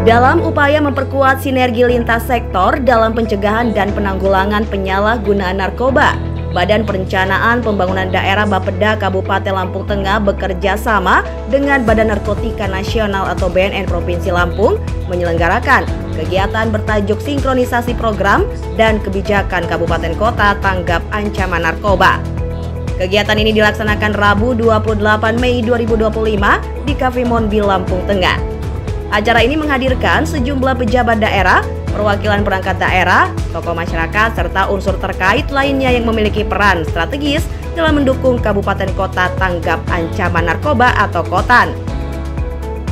Dalam upaya memperkuat sinergi lintas sektor dalam pencegahan dan penanggulangan penyalahgunaan narkoba, Badan Perencanaan Pembangunan Daerah Bapeda Kabupaten Lampung Tengah bekerja sama dengan Badan Narkotika Nasional atau BNN Provinsi Lampung menyelenggarakan kegiatan bertajuk Sinkronisasi Program dan Kebijakan Kabupaten Kota Tanggap Ancaman Narkoba. Kegiatan ini dilaksanakan Rabu 28 Mei 2025 di Cafe Monbil Lampung Tengah. Acara ini menghadirkan sejumlah pejabat daerah, perwakilan perangkat daerah, tokoh masyarakat, serta unsur terkait lainnya yang memiliki peran strategis dalam mendukung Kabupaten Kota Tanggap Ancaman Narkoba atau KOTAN.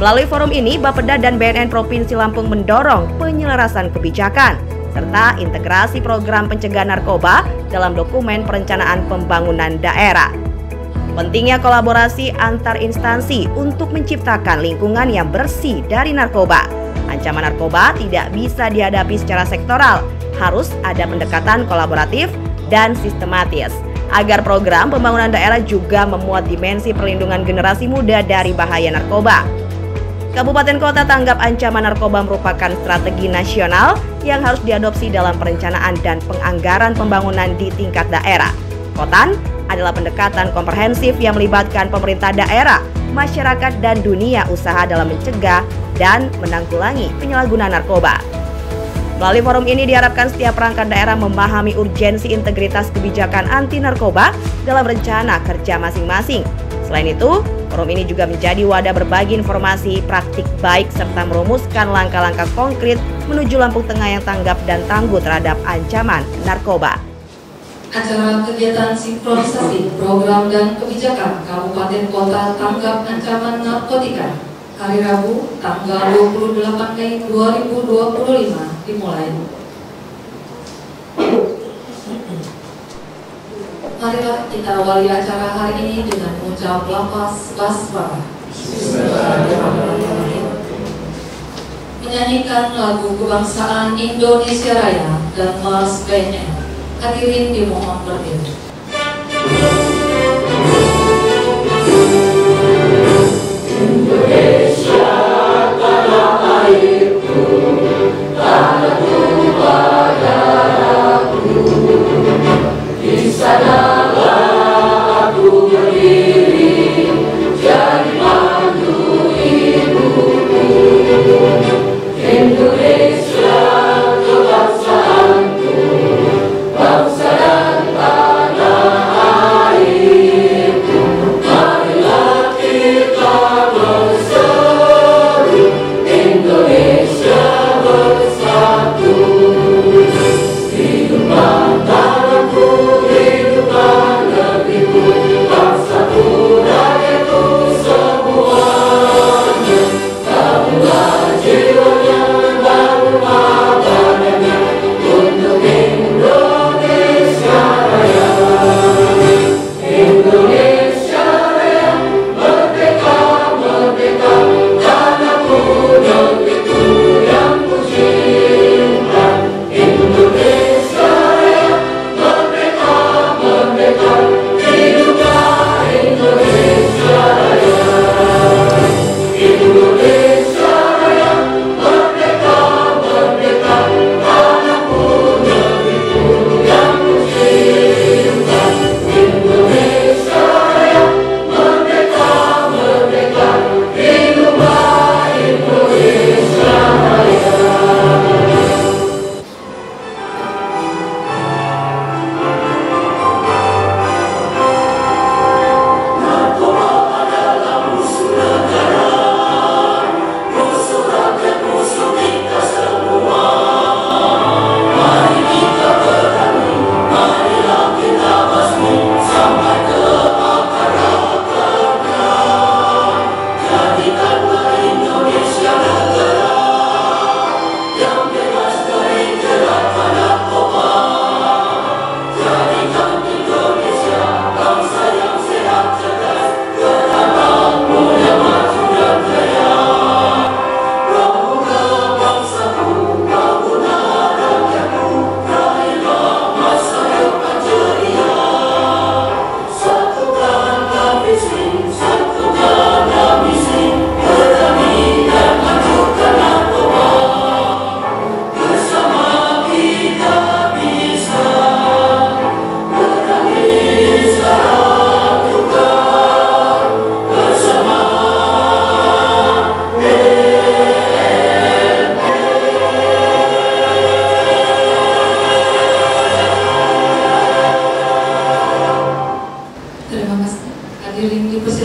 Melalui forum ini, Bapeda dan BNN Provinsi Lampung mendorong penyelarasan kebijakan, serta integrasi program pencegahan narkoba dalam dokumen perencanaan pembangunan daerah. Pentingnya kolaborasi antar instansi untuk menciptakan lingkungan yang bersih dari narkoba. Ancaman narkoba tidak bisa dihadapi secara sektoral, harus ada pendekatan kolaboratif dan sistematis, agar program pembangunan daerah juga memuat dimensi perlindungan generasi muda dari bahaya narkoba. Kabupaten Kota Tanggap Ancaman Narkoba merupakan strategi nasional yang harus diadopsi dalam perencanaan dan penganggaran pembangunan di tingkat daerah. KOTAN adalah pendekatan komprehensif yang melibatkan pemerintah daerah, masyarakat, dan dunia usaha dalam mencegah dan menanggulangi penyalahgunaan narkoba. Melalui forum ini diharapkan setiap perangkat daerah memahami urgensi integritas kebijakan anti narkoba dalam rencana kerja masing-masing. Selain itu, forum ini juga menjadi wadah berbagi informasi, praktik baik, serta merumuskan langkah-langkah konkret menuju Lampung Tengah yang tanggap dan tangguh terhadap ancaman narkoba. Acara kegiatan sinkronisasi program dan kebijakan Kabupaten Kota Tanggap Ancaman Narkotika hari Rabu tanggal 28 Mei 2025 dimulai. Marilah kita awali acara hari ini dengan mengucap lafaz basmalah. Menyanyikan lagu kebangsaan Indonesia Raya dan Mars BNN. Hadirin dimohon berdiri. Indonesia tanah airku, tanah tumpah darahku, di sanalah aku berdiri, jadi mantu ibuku. Indonesia kebangsaanku, bangsa dan tanah air.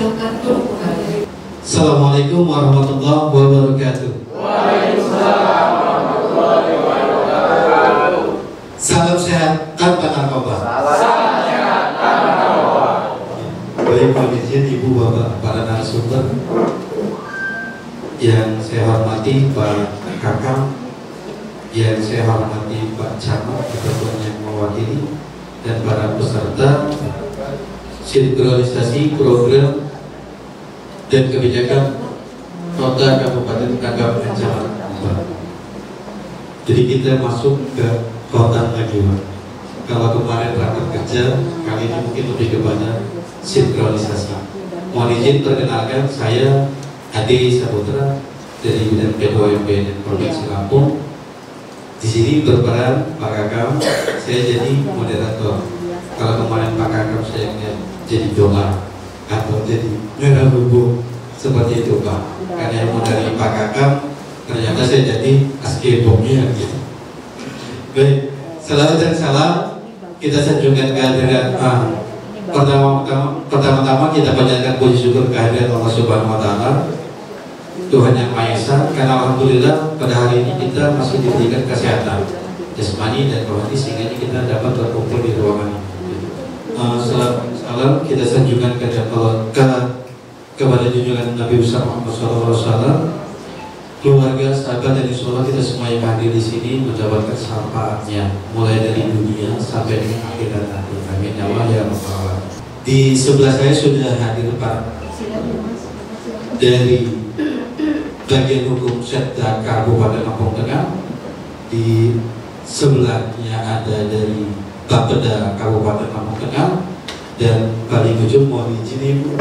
Silakan duduk kembali. Assalamualaikum warahmatullahi wabarakatuh. Waalaikumsalam warahmatullahi wabarakatuh. Salam sehat tanpa narkoba. Salam sehat tanpa narkoba. Baik, mohon izin Ibu Bapak para narasumber yang saya hormati Pak Kakang, yang saya hormati Pak Camat, ketua yang mewakili, dan para peserta sinkronisasi program dan kebijakan Kota Kabupaten Tangerang Jakarta. Jadi kita masuk ke kota lagi, Pak. Kalau kemarin rapat kerja, kali ini mungkin lebih kepada sinkronisasi. Mohon izin perkenalkan, saya Ade Saputra dari bidang P2MP dan Provinsi Lampung. Di sini berperan Pak Kakam, saya jadi moderator. Kalau kemarin Pak Kakam saya jadi doa atau jadi merah bubuk seperti itu, Pak. Karena yang dari Pak Kakam ternyata saya jadi askebongnya gitu. Baik, selamat dan salam kita sanjungkan kehadiran pertama-tama kita panjatkan puji syukur kehadiran Allah Subhanahu wa Ta'ala, Tuhan Yang Maha Esa, karena alhamdulillah pada hari ini kita masih diberikan kesehatan jasmani dan rohani sehingga kita dapat berkumpul di ruangan ini. Salam kita sanjungkan kepada junjungan Nabi besar Muhammad SAW, keluarga, sahabat, dan insyaallah kita semua yang hadir di sini mendapatkan syafaatnya mulai dari dunia sampai di akhirat nanti. Amin ya Allah ya Rabbal Alamin. Di sebelah saya sudah hadir Pak dari bagian hukum Setda Kabupaten Lampung Tengah. Di sebelahnya ada dari Bapeda Kabupaten Lampung Tengah, dan paling ujung mohon izin Ibu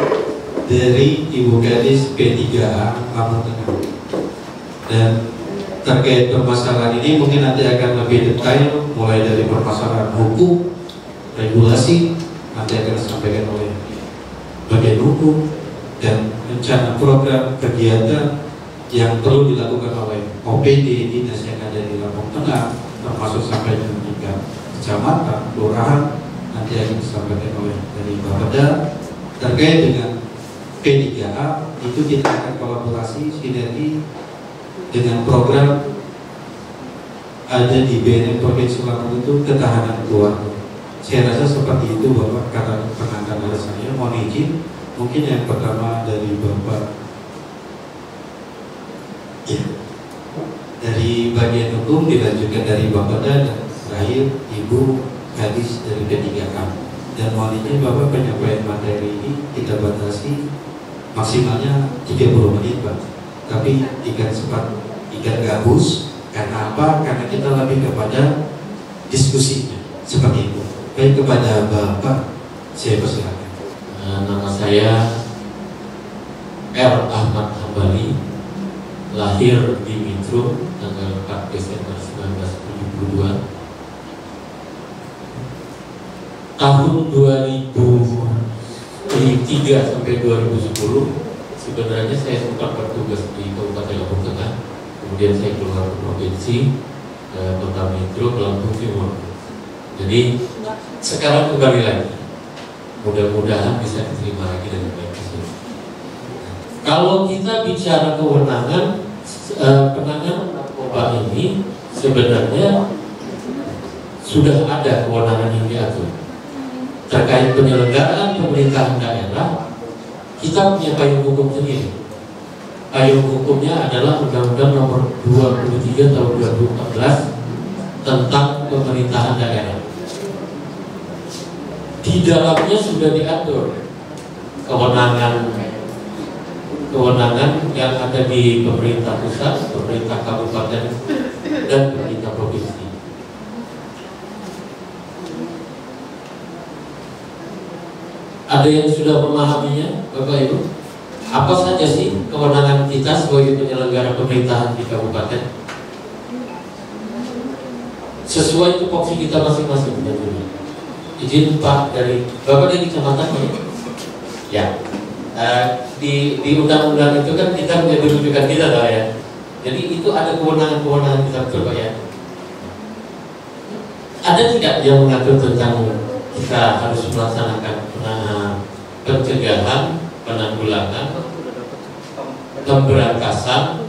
dari Ibu Kadis P3A Lampung Tengah. Dan terkait permasalahan ini mungkin nanti akan lebih detail mulai dari permasalahan hukum, regulasi nanti akan disampaikan oleh bagian hukum, dan rencana program kegiatan yang perlu dilakukan oleh OPD dinas yang ada di Lampung Tengah, termasuk sampai ke tingkat kecamatan, kelurahan, nanti akan disampaikan oleh dari Bapeda. Terkait dengan P3A itu kita akan kolaborasi sinergi dengan program ada di BNN Provinsi Lampung itu ketahanan keluarga. Saya rasa seperti itu Bapak, karena penangan dari saya. Mohon izin, mungkin yang pertama dari Bapak ya, dari bagian hukum dilanjutkan dari Bapak dan terakhir Ibu Kadis dari P3A. Dan mohon izin Bapak, penyampaian materi ini kita batasi maksimalnya 30 menit Pak. Tapi ikan gabus, karena apa? Karena kita lebih kepada diskusinya seperti itu. Baik, kepada Bapak saya persilakan. Nama saya R. Ahmad Hambali, lahir di Mitro tanggal 4 Desember 1972. Tahun 2003 sampai 2010 sebenarnya saya sempat bertugas di Kabupaten Lampung Tengah, kemudian saya keluar ke provinsi, Kota Mitro, ke Lampung Timur. Jadi sekarang kembali lagi, mudah-mudahan bisa diterima lagi dengan baik di sini. Kalau kita bicara kewenangan penanganan narkoba ini, sebenarnya sudah ada kewenangan yang diatur terkait penyelenggaraan pemerintahan daerah. Kita punya payung hukum sendiri. Payung hukumnya adalah Undang-Undang Nomor 23 Tahun 2014 tentang pemerintahan daerah. Di dalamnya sudah diatur kewenangan yang ada di pemerintah pusat, pemerintah kabupaten, dan pemerintah provinsi. Ada yang sudah memahaminya, Bapak Ibu? Apa saja sih kewenangan kita sebagai penyelenggara pemerintahan di kabupaten? Sesuai tupoksi kita masing-masing. Izin Pak dari Bapak dari kecamatan ya. Di undang-undang itu kan kita menjadi rujukan kita lah ya. Jadi itu ada kewenangan-kewenangan kita betul Pak ya. Ada tidak yang mengatur tentang kita harus melaksanakan pencegahan penanggulangan, pemberantasan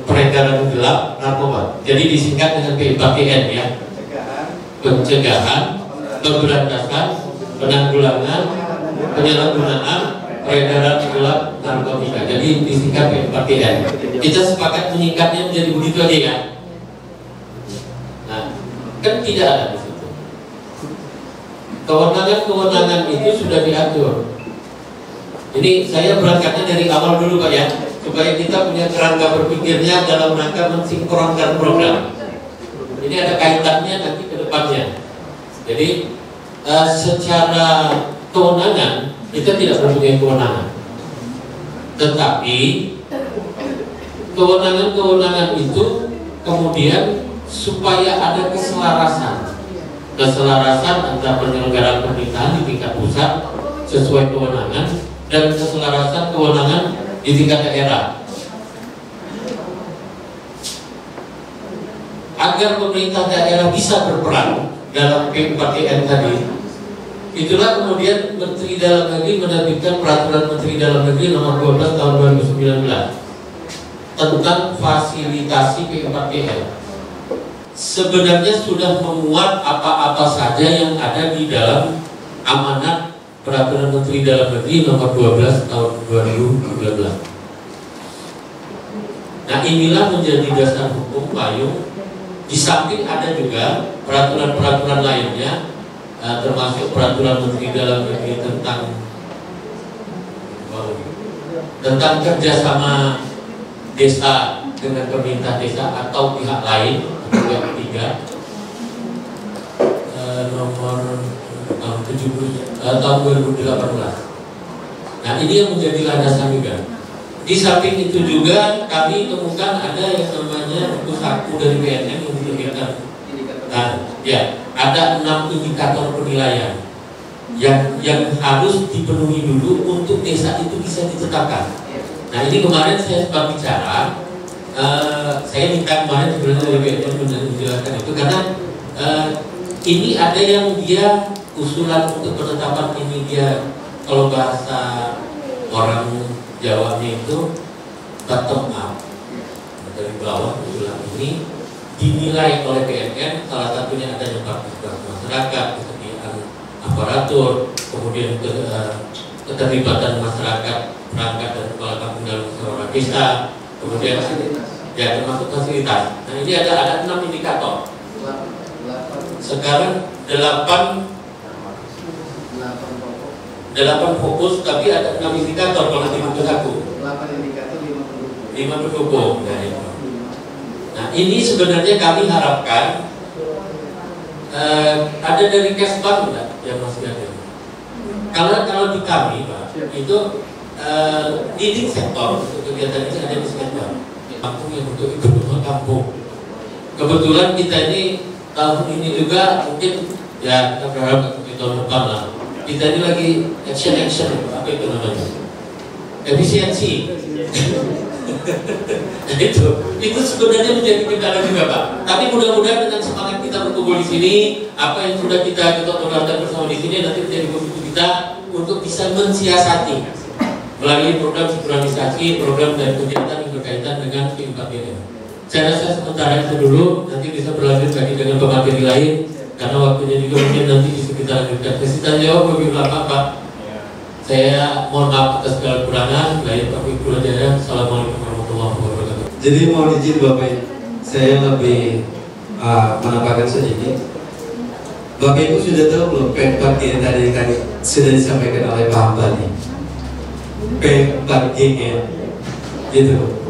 peredaran gelap narkoba. Jadi disingkat dengan P4GN ya. Pencegahan, pemberantasan, penanggulangan, penyalahgunaan, peredaran gelap narkotika. Jadi disingkat P4GN. Kita sepakat menyingkatnya menjadi begitu aja ya. Nah, kan tidak ada di situ. Kewenangan-kewenangan itu sudah diatur. Ini saya berangkatnya dari awal dulu Pak ya, supaya kita punya kerangka berpikirnya dalam rangka mensinkronkan program. Ini ada kaitannya nanti ke depannya. Jadi secara kewenangan kita tidak mempunyai kewenangan, tetapi kewenangan-kewenangan itu kemudian supaya ada keselarasan antara penyelenggaraan pemerintahan di tingkat pusat sesuai kewenangan dan keselarasan kewenangan di tingkat daerah, agar pemerintah daerah bisa berperan dalam P4GN tadi. Itulah kemudian Menteri Dalam Negeri menerbitkan Peraturan Menteri Dalam Negeri Nomor 12 Tahun 2019 tentang fasilitasi P4GN. Sebenarnya sudah memuat apa-apa saja yang ada di dalam amanat Peraturan Menteri Dalam Negeri Nomor 12 Tahun 2019. Nah, inilah menjadi dasar hukum payung. Di samping ada juga peraturan-peraturan lainnya, termasuk Peraturan Menteri Dalam Negeri tentang kerjasama desa dengan pemerintah desa atau pihak lain, pihak ketiga, nomor tahun 2018. Nah, ini yang menjadi landasan juga. Di samping itu juga kami temukan ada yang namanya buku saku dari BNN yang diterbitkan. Nah, ya, ada 6 indikator penilaian yang harus dipenuhi dulu untuk desa itu bisa ditetapkan. Nah, ini kemarin saya sempat bicara, saya minta kemarin sebenarnya dari BNN menjelaskan itu karena ini ada yang dia usulan untuk penetapan ini, dia kalau bahasa orang Jawanya itu bottom up, dari bawah usulan ini dinilai oleh BNN, salah satunya adanya partisipasi masyarakat, kesediaan aparatur, kemudian keterlibatan masyarakat, perangkat dan kepala kampung dalam musyawarah desa, kemudian ya termasuk fasilitas. Nah, ini ada 6 indikator. Sekarang 8 fokus, tapi ada 6 indikator kalau di buku aku. 8 indikator, 5 pendukung. Nah, ini sebenarnya kami harapkan ada dari Kesbang enggak yang masih ada. Kalau di kami Pak, itu leading sektor untuk kegiatan ini ada di Kesbang. Kampung yang untuk ikut rumah kampung. Kebetulan kita ini tahun ini juga mungkin ya kita berharap di tahun depan lah. Kita ini lagi action, apa itu namanya? Efisiensi. itu sebenarnya menjadi kendala juga Pak. Tapi mudah-mudahan dengan semangat kita berkumpul di sini, apa yang sudah kita lakukan bersama di sini nanti menjadi bukti kita untuk bisa mensiasati melalui program sinkronisasi, program dan kegiatan yang berkaitan dengan P4GN. Saya rasa sementara itu dulu, nanti bisa berlanjut lagi dengan pemateri lain. Karena waktunya juga mungkin nanti bisa kita lanjutkan. Kita jawab lebih lama Pak. Saya mohon maaf atas segala kekurangan. Baik Pak Ibu Raja. Assalamualaikum warahmatullahi wabarakatuh. Jadi mau izin Bapak, saya lebih menambahkan sedikit. Bapak Ibu sudah tahu belum P4GN tadi sudah disampaikan oleh Pak Ambani. P4GN gitu.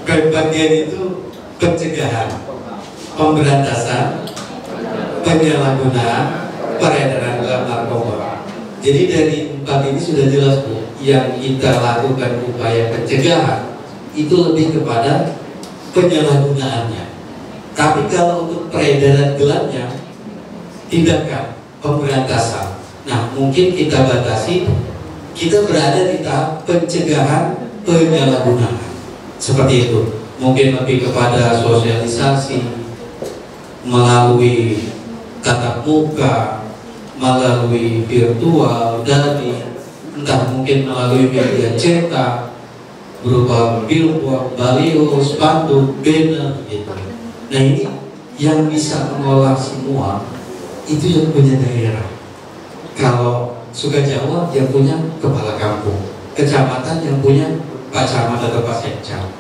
P4GN itu pencegahan, pemberantasan, penyalahgunaan, peredaran gelap narkoba. Jadi dari 4 ini sudah jelas Bu, yang kita lakukan upaya pencegahan itu lebih kepada penyalahgunaannya. Tapi kalau untuk peredaran gelapnya, tindakan pemberantasan. Nah, mungkin kita batasi, kita berada di tahap pencegahan penyalahgunaan. Seperti itu. Mungkin lebih kepada sosialisasi melalui tatap muka, melalui virtual, daring, entah mungkin melalui media cetak berupa billboard, baliho, spanduk, banner gitu. Nah ini yang bisa mengolah semua itu yang punya daerah. Kalau Suka Jawa yang punya kepala kampung, kecamatan yang punya Pak Camat atau Pak Sekcam.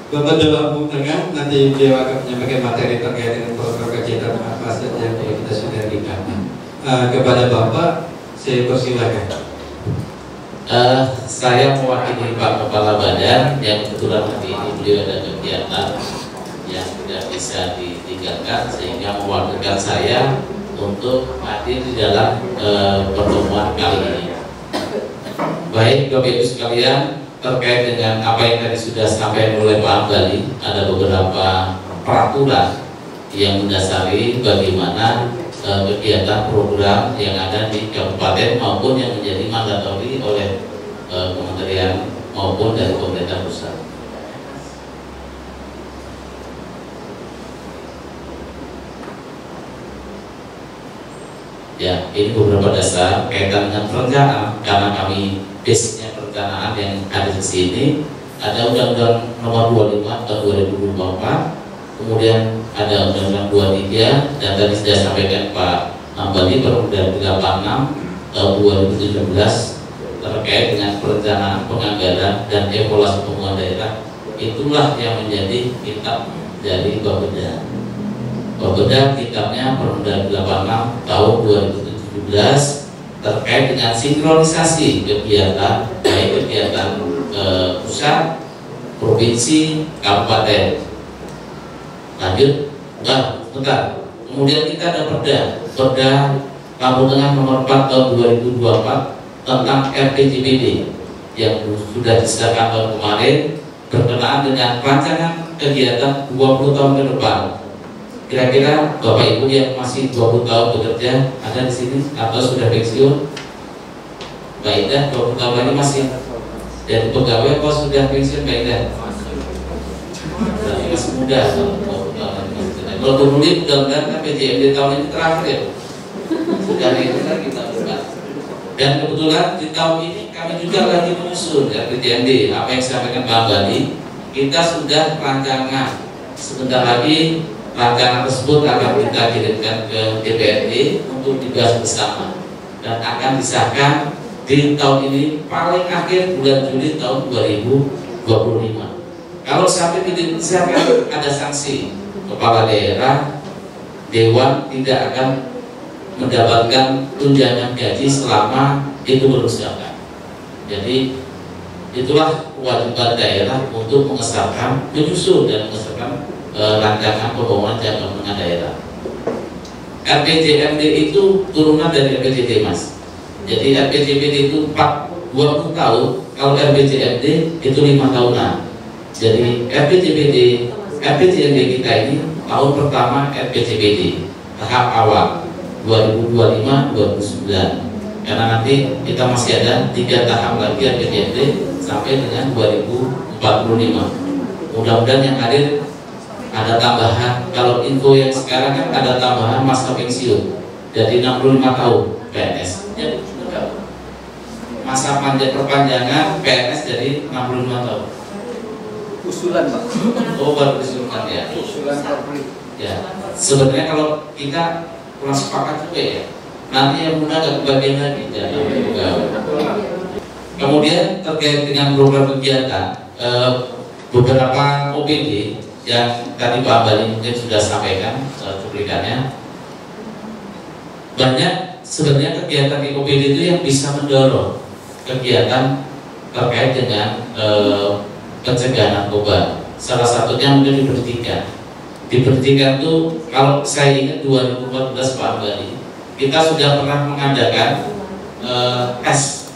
Bapak di Lampung Tengah nanti beliau akan menyampaikan materi terkait dengan program kegiatan apa saja yang kita sudah berikan. Kepada Bapak saya persilakan. Saya mewakili Pak Kepala Badan yang kebetulan hari ini beliau ada kegiatan yang tidak bisa ditinggalkan, sehingga mewakilkan saya untuk hadir di dalam pertemuan kali ini. Baik Bapak Ibu sekalian, terkait dengan apa yang tadi sudah disampaikan oleh Pak Ambali, ada beberapa peraturan yang mendasari bagaimana kegiatan program yang ada di kabupaten maupun yang menjadi mandatori oleh kementerian maupun dari pemerintah pusat. Ya, ini beberapa dasar kaitan dengan perencanaan, karena kami basicnya perencanaan yang ada di sini. Ada Undang-Undang Nomor 25 tahun 2024, kemudian ada Undang-Undang 23, dan tadi sudah sampaikan Pak Ambali Perundang 86 tahun 2017 terkait dengan perencanaan, penganggaran, dan evaluasi pembangunan daerah. Itulah yang menjadi kitab dari Bapeda. Bapeda kitabnya Perundang 86 tahun 2017 terkait dengan sinkronisasi kegiatan, baik kegiatan pusat, provinsi, kabupaten. Lanjut, bentar. Kemudian kita ada Perda Lampung Tengah nomor 4 tahun 2024 tentang RPJMD yang sudah disahkan tahun kemarin berkenaan dengan rancangan kegiatan 20 tahun ke depan. Kira-kira Bapak Ibu yang masih 20 tahun bekerja ada di sini atau sudah pensiun? Mbak Indah 20 tahun lagi masih jadi pegawai atau sudah pensiun Mbak Indah? Berarti masih muda. Kalau dulu mudah-mudahan kan PJMD tahun ini terakhir ya. Sudah itu kan kita buka. Dan kebetulan di tahun ini kami juga lagi menyusun PJMD apa yang disampaikan Pak Bani. Kita sudah rancangan, sebentar lagi rancangan tersebut akan kita kirimkan ke DPRD untuk dibahas bersama dan akan disahkan di tahun ini paling akhir bulan Juli tahun 2025. Kalau sampai tidak disahkan ada sanksi, kepala daerah, dewan tidak akan mendapatkan tunjangan gaji selama itu belum disahkan. Jadi itulah kewajiban daerah untuk mengesahkan, menyusun dan mengesahkan rancangan pembangunan jangka menengah daerah. RPJMD itu turunan dari RPJD Mas. Jadi RPJMD itu 20 tahun, kalau RPJMD itu 5 tahunan. Jadi RPJMD kita ini tahun pertama RPJMD tahap awal 2025-2029. Karena nanti kita masih ada 3 tahap lagi RPJMD sampai dengan 2045. Mudah-mudahan yang hadir ada tambahan. Kalau info yang sekarang kan ada tambahan masa pensiun jadi 65 tahun PNS. Jadi masa perpanjangan PNS jadi 65 tahun. Usulan Pak. Oh baru diusulkan ya. Usulan Kapolri. Ya. Sebenarnya kalau kita kurang sepakat juga ya. Nanti yang muda gak kebagian lagi. Kemudian terkait dengan program kegiatan, beberapa OPD yang tadi Pak Bali mungkin sudah sampaikan cuplikannya, banyak sebenarnya kegiatan di OPD itu yang bisa mendorong kegiatan terkait dengan pencegahan narkoba. Salah satunya mungkin di pendidikan. Di pendidikan itu kalau saya ingat 2014 Pak Bali, kita sudah pernah mengadakan tes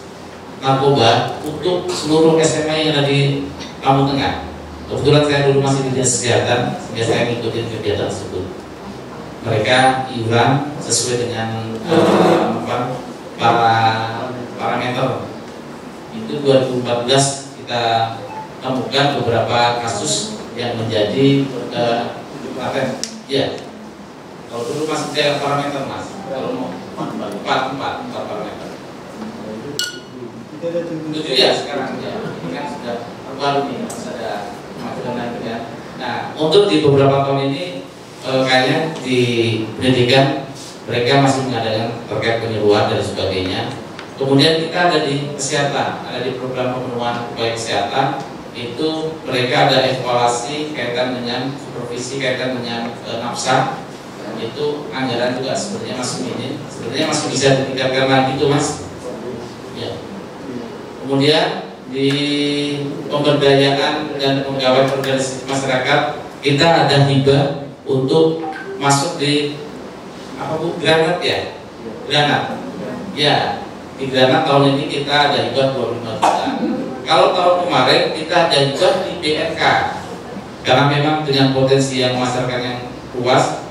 narkoba untuk seluruh SMA yang ada di Lampung Tengah. Kebetulan saya dulu masih di dinas kesehatan, sehingga saya mengikuti kegiatan tersebut. Mereka iuran sesuai dengan parameter. Itu 2014 kita temukan beberapa kasus yang menjadi ya Kalau dulu masih 3 parameter mas, kalau mau 4 parameter. 7 ya sekarang ya, ini kan sudah baru nih, harus ada kemajuan lagi ya. Nah, untuk di beberapa tahun ini kayaknya di pendidikan mereka masih mengadakan terkait penyuluhan dan sebagainya. Kemudian kita ada di kesehatan, ada di program pemenuhan upaya kesehatan, itu mereka ada evaluasi kaitan dengan supervisi kaitan dengan nafsa. Itu anggaran juga sebenarnya masih minim, sebenarnya masih bisa ditingkatkan lagi tuh mas. Ya. Kemudian di pemberdayaan dan pegawai organisasi masyarakat kita ada hibah untuk masuk di apa bu, granat ya, granat ya, di granat tahun ini kita ada hibah 25 juta. Kalau tahun kemarin kita ada hibah di BNK karena memang dengan potensi yang masyarakat yang luas,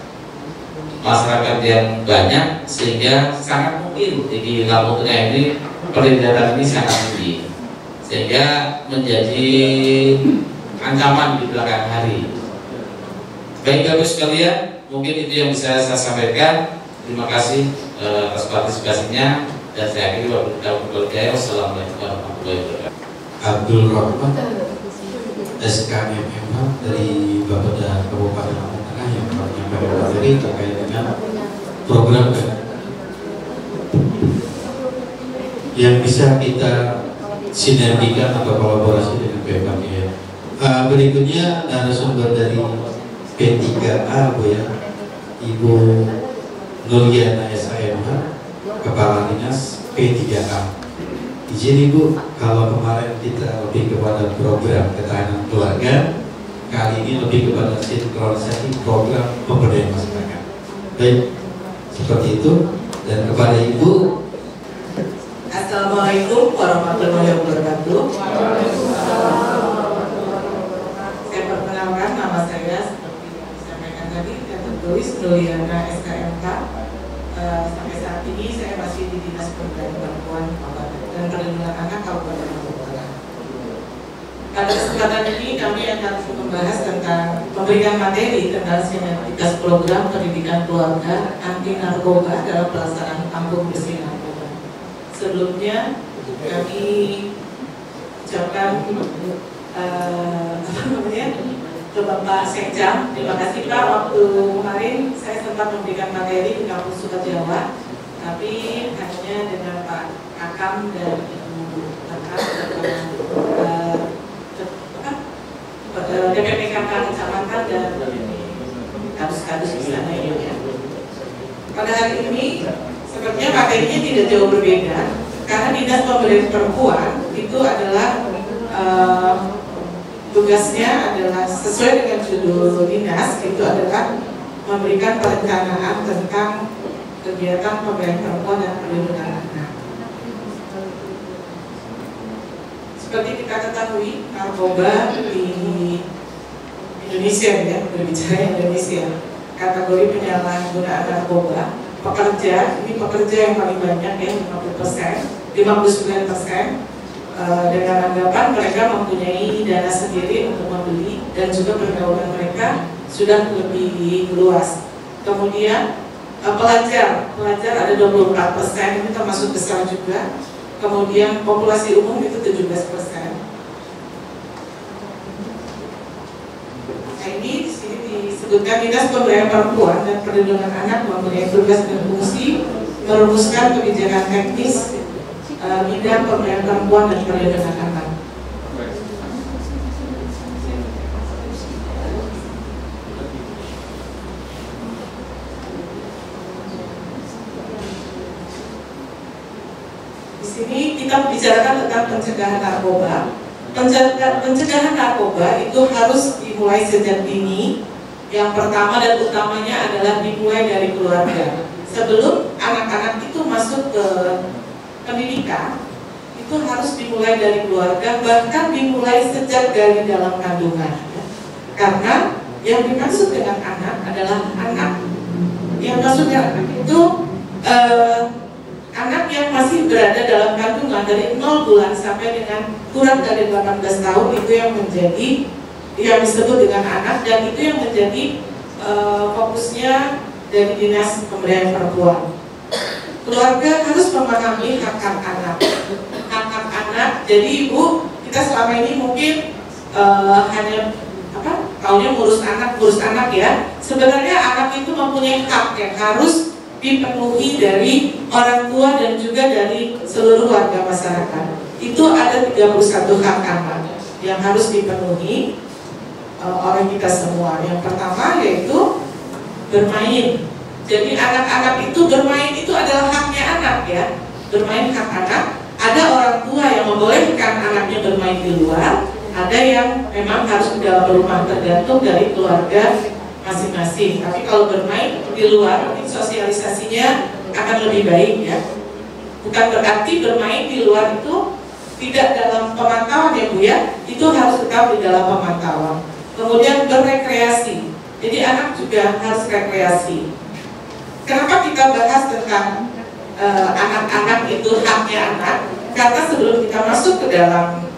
masyarakat yang banyak, sehingga sangat mungkin di Lampung Tengah ini peredaran ini sangat tinggi, sehingga menjadi ancaman di belakang hari. Baik Bapak sekalian, mungkin itu yang bisa saya sampaikan. Terima kasih atas partisipasinya dan saya akhiri wabillahi. Wassalamualaikum warahmatullahi wabarakatuh. Abdul Rahman SKMM dari Bapeda Kabupaten Lampung Tengah yang menyampaikan materi terkait dengan program yang bisa kita sinergikan atau kolaborasi dengan BMKG. Berikutnya narasumber dari P3A Bu ya, Ibu Nuliana SAMH, Kepala Dinas P3A. Izin Ibu, kalau kemarin kita lebih kepada program ketahanan keluarga, kali ini lebih kepada sinkronisasi program pemberdayaan masyarakat. Baik, seperti itu. Dan kepada Ibu, Assalamualaikum warahmatullahi wabarakatuh. Saya perkenalkan, nama saya seperti yang disampaikan tadi, saya tertulis Nuliana SKMK. Sampai saat ini saya masih di Dinas Pemberdayaan Perempuan dan Perlindungan Anak Kabupaten Lampung Tengah. Pada kesempatan ini kami akan membahas tentang memberikan materi tentang sinergitas program pendidikan keluarga anti narkoba dalam pelaksanaan kampung bersih narkoba. Sebelumnya kami ucapkan ke Bapak Sekjam, terima kasih Pak. Waktu kemarin saya sempat memberikan materi di kampus Sukajawa, tapi hanya dengan Pak Akam dan Ibu Akam DPPKK Kecamatan dan kadus-kadus di sana ya. Pada hari ini sepertinya materinya tidak jauh berbeda, karena Dinas Pemberdayaan Perempuan itu adalah tugasnya adalah sesuai dengan judul dinas, itu adalah memberikan perencanaan tentang kegiatan pemberdayaan perempuan dan perlindungan anak. Seperti kita ketahui, narkoba di Indonesia ya, berbicara Indonesia, kategori penyalahgunaan narkoba, pekerja, ini pekerja yang paling banyak ya, 50%, 59%. Dengan anggapan mereka mempunyai dana sendiri untuk membeli dan juga pergaulan mereka sudah lebih luas. Kemudian pelajar ada 24%, ini termasuk besar juga. Kemudian populasi umum itu 17%. Nah ini di sini disebutkan Dinas Pemberdayaan Perempuan dan Perlindungan Anak mempunyai tugas dan fungsi merumuskan kebijakan teknis bidang pemberdayaan perempuan dan perlindungan anak. Di sini kita bicarakan tentang pencegahan narkoba. Pencegahan narkoba itu harus dimulai sejak dini. Yang pertama dan utamanya adalah dimulai dari keluarga. Sebelum anak-anak itu masuk ke pendidikan, itu harus dimulai dari keluarga, bahkan dimulai sejak dari dalam kandungan ya. Karena yang dimaksud dengan anak adalah anak. Yang maksudnya anak itu anak yang masih berada dalam kandungan dari 0 bulan sampai dengan kurang dari 18 tahun, itu yang menjadi yang disebut dengan anak, dan itu yang menjadi fokusnya dari Dinas Pemberdayaan Perempuan. Keluarga harus memahami hak-hak anak. Hak-hak anak, jadi Ibu, kita selama ini mungkin hanya taunya ngurus anak ya. Sebenarnya anak itu mempunyai hak yang harus dipenuhi dari orang tua dan juga dari seluruh warga masyarakat. Itu ada 31 hak anak yang harus dipenuhi oleh kita semua. Yang pertama yaitu bermain. Jadi anak-anak itu bermain itu adalah haknya anak ya. Bermain hak anak. Ada orang tua yang membolehkan anaknya bermain di luar, ada yang memang harus di dalam rumah, tergantung dari keluarga masing-masing. Tapi kalau bermain di luar, mungkin sosialisasinya akan lebih baik ya. Bukan berarti bermain di luar itu tidak dalam pemantauan ya Bu ya. Itu harus tetap di dalam pemantauan. Kemudian berrekreasi. Jadi anak juga harus rekreasi. Kenapa kita bahas tentang anak-anak itu haknya anak? Karena sebelum kita masuk ke dalam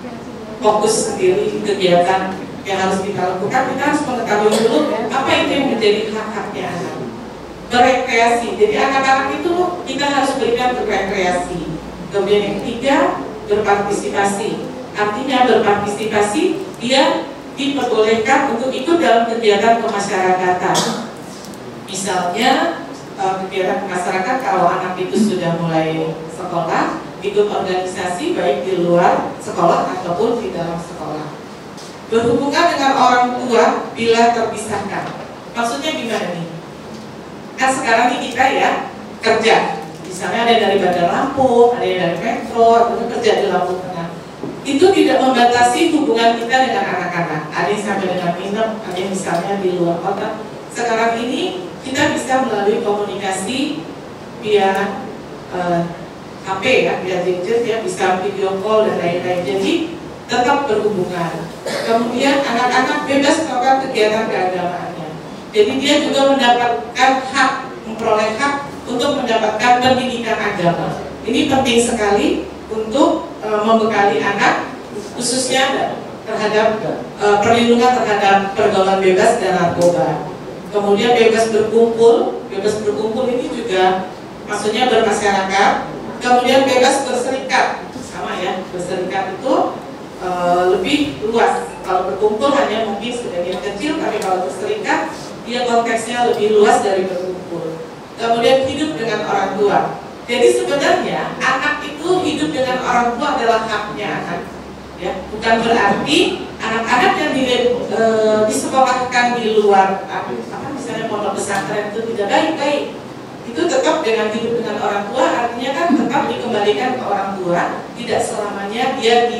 fokus sendiri kegiatan yang harus kita lakukan, kita harus mengetahui dulu apa itu yang menjadi hak-haknya anak. Berrekreasi. Jadi anak-anak itu kita harus berikan berrekreasi. Kemudian yang ketiga, berpartisipasi. Artinya berpartisipasi, dia diperbolehkan untuk ikut dalam kegiatan kemasyarakatan. Misalnya kegiatan masyarakat kalau anak itu sudah mulai sekolah, ikut organisasi baik di luar sekolah ataupun di dalam sekolah. Berhubungan dengan orang tua bila terpisahkan. Maksudnya gimana nih? Kan sekarang ini kita ya kerja. Misalnya ada dari Bandar Lampung, ada yang dari Metro, atau kerja di Lampung Tengah. Itu tidak membatasi hubungan kita dengan anak-anak. Ada yang sampai dengan minum, ada yang misalnya di luar kota. Sekarang ini kita bisa melalui komunikasi via HP ya, via gadget ya, bisa video call dan lain-lain. Jadi tetap berhubungan. Kemudian anak-anak bebas melakukan kegiatan keagamaannya. Jadi dia juga mendapatkan hak, memperoleh hak untuk mendapatkan pendidikan agama. Ini penting sekali untuk membekali anak, khususnya terhadap perlindungan terhadap pergaulan bebas dan narkoba. Kemudian bebas berkumpul ini juga maksudnya bermasyarakat. Kemudian bebas berserikat, sama ya, berserikat itu lebih luas. Kalau berkumpul hanya mungkin sebagian kecil, tapi kalau berserikat dia konteksnya lebih luas dari berkumpul. Kemudian hidup dengan orang tua. Jadi sebenarnya anak itu hidup dengan orang tua adalah haknya anak. Ya, bukan berarti anak-anak yang disekolahkan di luar, misalnya pondok pesantren itu tidak baik-baik. Itu tetap dengan hidup dengan orang tua, artinya kan tetap dikembalikan ke orang tua. Tidak selamanya dia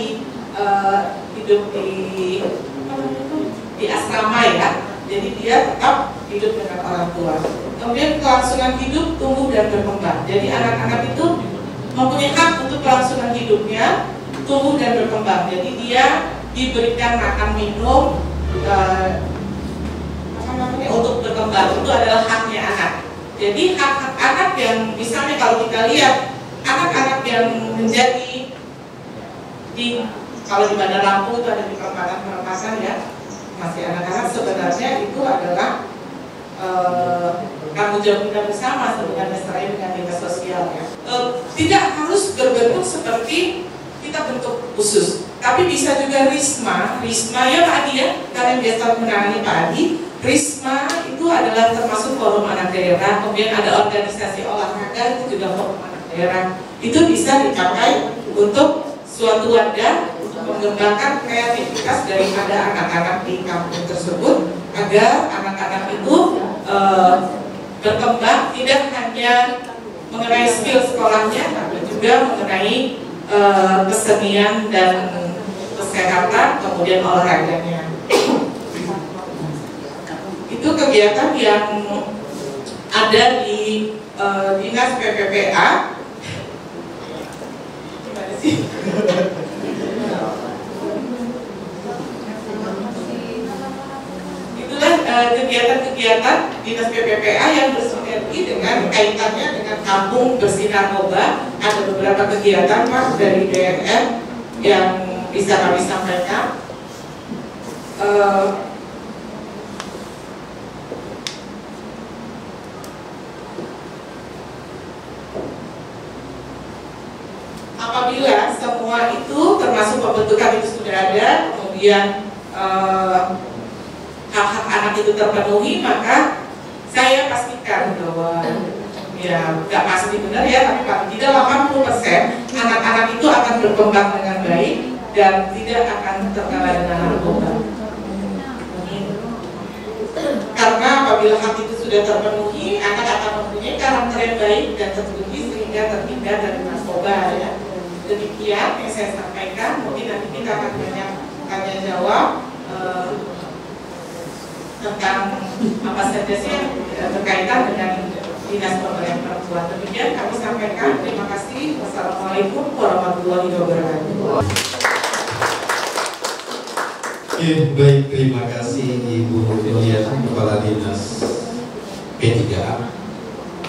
hidup di asrama ya. Jadi dia tetap hidup dengan orang tua. Kemudian kelangsungan hidup, tumbuh dan berkembang. Jadi anak-anak itu mempunyai hak untuk kelangsungan hidupnya, tumbuh dan berkembang. Jadi dia diberikan makan minum untuk berkembang. Itu adalah haknya anak. Jadi hak-hak anak yang misalnya kalau kita lihat anak-anak yang menjadi kalau di Bandar Lampung itu ada di perempatan ya, masih anak-anak, sebenarnya itu adalah tanggung jawab kita bersama sebenarnya seraya dengan dinas sosial ya. Tidak harus berbentuk seperti kita bentuk khusus, tapi bisa juga risma ya Pak Adi ya, kalian biasa menangani Pak Adi. Risma itu adalah termasuk forum anak daerah, kemudian ada organisasi olahraga itu juga forum anak daerah. Itu bisa dipakai untuk suatu wadah untuk mengembangkan kreativitas daripada anak-anak di kampung tersebut agar anak-anak itu berkembang tidak hanya mengenai skill sekolahnya, tapi juga mengenai kesenian dan kesehatan, kemudian olahraganya. Itu kegiatan yang ada di Dinas PPPA. Gimana sih? Itulah kegiatan-kegiatan Dinas PPPA yang bersinergi dengan kaitannya dengan kampung bersih narkoba. Ada beberapa kegiatan Pak dari BNN yang bisa kami sampaikan. apabila semua itu termasuk pembentukan itu sudah ada, kemudian hak-hak anak itu terpenuhi, maka saya pastikan bahwa ya nggak pasti benar ya, tapi paling tidak 80% anak-anak itu akan berkembang dengan baik dan tidak akan terkena dengan narkoba. Karena apabila hak itu sudah terpenuhi, anak akan mempunyai karakter yang baik dan terpenuhi sehingga terhindar dari narkoba ya. Demikian yang saya sampaikan, mungkin nanti kita akan banyak tanya jawab tentang apa saja sih yang berkaitan dengan Dinas Pemberdayaan Perempuan. Demikian kami sampaikan. Terima kasih. Wassalamualaikum warahmatullahi wabarakatuh. Oke, baik, terima kasih Ibu Yuliana, Kepala Dinas P3A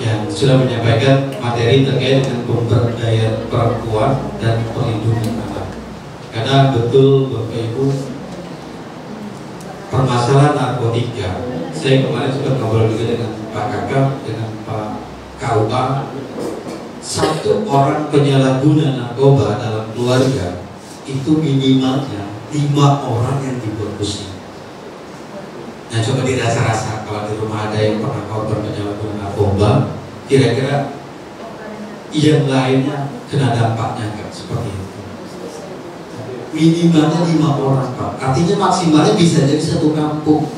yang sudah menyampaikan materi terkait dengan pemberdayaan perempuan dan perlindungan anak. Karena betul Bapak Ibu, permasalahan narkotika, saya kemarin sudah ngobrol juga dengan Pak Kakak, dengan Pak KUA, satu orang penyalahguna narkoba dalam keluarga itu minimalnya 5 orang yang dibuat pusing. Nah, coba dirasa-rasa kalau di rumah ada yang pernah korban penyalahgunaan narkoba, kira-kira yang lainnya kena dampaknya kan seperti itu. Minimalnya 5 orang, Pak. Artinya maksimalnya bisa jadi satu kampung,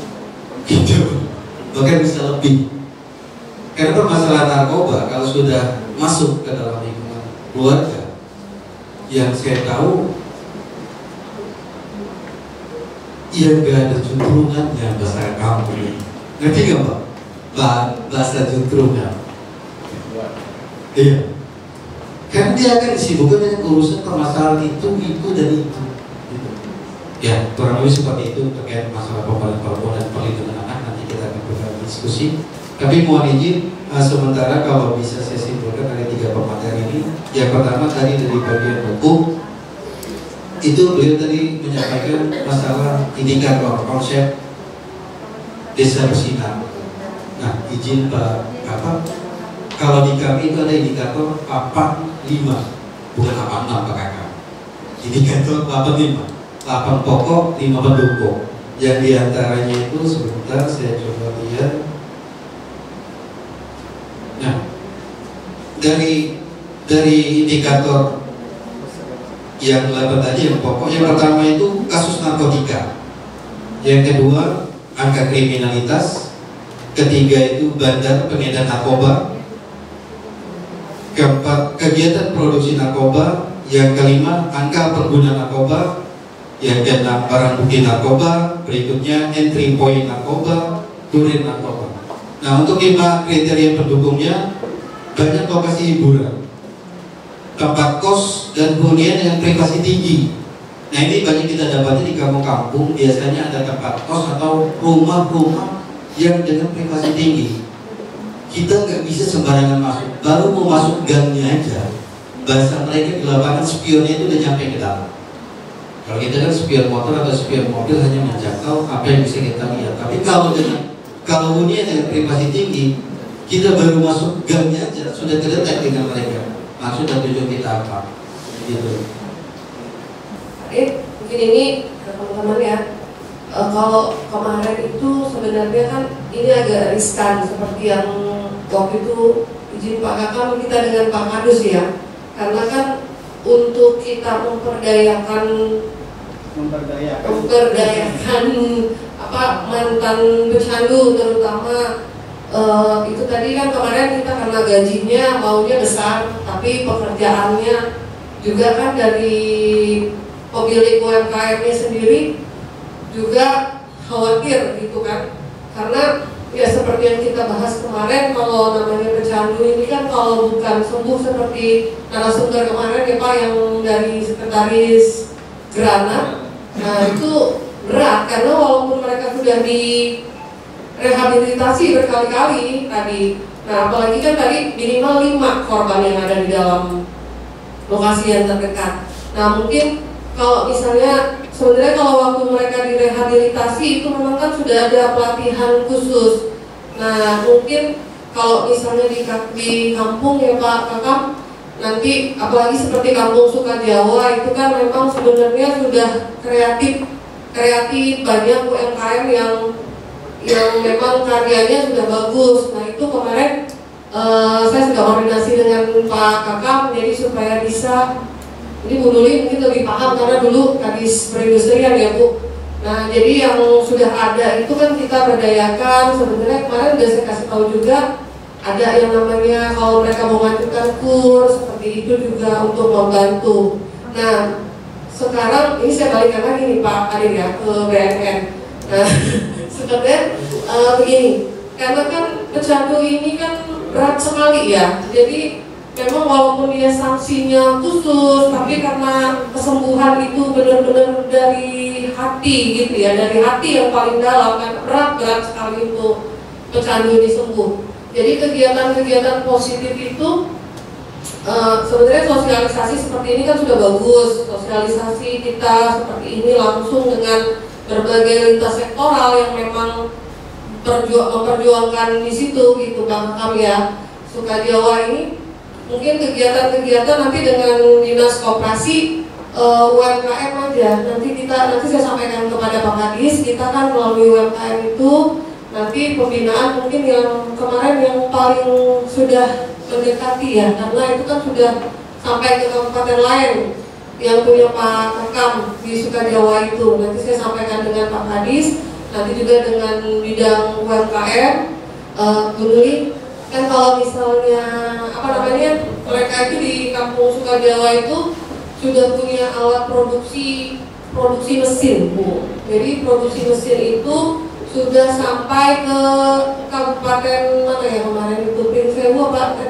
gitu. Bahkan bisa lebih. Karena permasalahan narkoba kalau sudah masuk ke dalam lingkungan keluarga, yang saya tahu yang gak ada juntrungannya bahasa kamu. Ngerti gak Pak? Bahasa juntrungan. Iya. Karena dia akan disibukkan dengan urusan permasalahan itu dan itu. Gitu. Ya, kurang lebih seperti itu terkait masalah pemberdayaan perempuan dan perlindungan anak. Nanti kita akan berdiskusi. Tapi mohon izin, sementara kalau bisa saya simpulkan dari 3 pemateri ini. Yang pertama tadi dari bagian hukum, itu beliau tadi menyampaikan masalah indikator konsep desa bersinar. Nah, izin Pak apa? Kalau di kami itu ada indikator 85, bukan 86 Pak Kakak. Indikator 85, 8 pokok, 5 pendukung. Yang diantaranya itu sebentar saya coba lihat. Nah, dari indikator yang 8 tadi, yang pokok, yang pertama itu kasus narkotika, yang kedua angka kriminalitas, ketiga itu bandar pengedar narkoba, keempat kegiatan produksi narkoba, yang kelima angka pengguna narkoba, yang keenam barang bukti narkoba, berikutnya entry point narkoba, kurir narkoba. Nah, untuk 5 kriteria pendukungnya, banyak lokasi hiburan, tempat kos dan hunian dengan privasi tinggi. Nah, ini banyak kita dapati di kampung-kampung, biasanya ada tempat kos atau rumah-rumah yang dengan privasi tinggi. Kita nggak bisa sembarangan masuk, baru mau masuk gangnya aja, bahasa mereka di lapangan spionnya itu udah nyampe ke dalam. Kalau kita kan spion motor atau spion mobil hanya menjangkau apa yang bisa kita lihat. Tapi kalau hunian dengan privasi tinggi, kita baru masuk gangnya aja sudah terdetek dengan mereka. Maksud dan tujuan kita apa? Gitu. Mungkin ini teman-teman ya, kalau kemarin itu sebenarnya kan ini agak riskan seperti yang waktu itu izin Pak Kakak kita dengan Pak Kadus ya, karena kan untuk kita memperdayakan apa mantan pecandu terutama. Itu tadi kan kemarin kita karena gajinya maunya besar, tapi pekerjaannya juga kan dari pemilik UMKM-nya sendiri juga khawatir gitu kan, karena ya seperti yang kita bahas kemarin, kalau namanya pecandu ini kan kalau bukan sembuh seperti narasumber kemarin ya Pak yang dari sekretaris Gerana, nah itu berat karena walaupun mereka sudah di rehabilitasi berkali-kali tadi. Nah, apalagi kan tadi minimal 5 korban yang ada di dalam lokasi yang terdekat. Nah, mungkin kalau misalnya sebenarnya kalau waktu mereka direhabilitasi itu memang kan sudah ada pelatihan khusus. Nah, mungkin kalau misalnya di kampung ya Pak Kakak, nanti apalagi seperti Kampung Sukajawa itu kan memang sebenarnya sudah kreatif banyak UMKM yang memang karyanya sudah bagus. Nah itu kemarin saya sudah koordinasi dengan Pak Kakam, jadi supaya bisa, ini Bu Nuli mungkin lebih paham karena dulu Kadis Perindustrian ya Bu. Nah jadi yang sudah ada itu kan kita berdayakan. Sebenarnya kemarin sudah saya kasih tahu juga, ada yang namanya kalau mereka mau mengajukan kurs seperti itu juga untuk membantu. Nah sekarang ini saya balikan lagi nih Pak Kadir ya ke BNN. Nah sebenarnya begini, karena kan pecandu ini kan berat sekali ya. Jadi memang walaupun dia sanksinya khusus, tapi karena kesembuhan itu benar-benar dari hati gitu ya, dari hati yang paling dalam kan, berat sekali untuk pecandu ini sembuh. Jadi kegiatan-kegiatan positif itu sebenarnya sosialisasi seperti ini kan sudah bagus. Sosialisasi kita seperti ini langsung dengan berbagai lintas sektoral yang memang memperjuangkan di situ gitu Bang Kam ya. Sukajawa ini mungkin kegiatan-kegiatan nanti dengan Dinas Koperasi UMKM aja. Nanti saya sampaikan kepada Pak Kadis, kita kan melalui UMKM itu nanti pembinaan mungkin yang kemarin yang paling sudah mendekati ya, karena itu kan sudah sampai ke kabupaten lain yang punya Pak Kakam di Sukajawa itu. Nanti saya sampaikan dengan Pak Kadis, nanti juga dengan bidang UMKM. Bu Nuli, kan kalau misalnya mereka itu di Kampung Sukajawa itu sudah punya alat produksi mesin Bu. Jadi produksi mesin itu sudah sampai ke kabupaten mana ya kemarin itu, Prinsewu apa?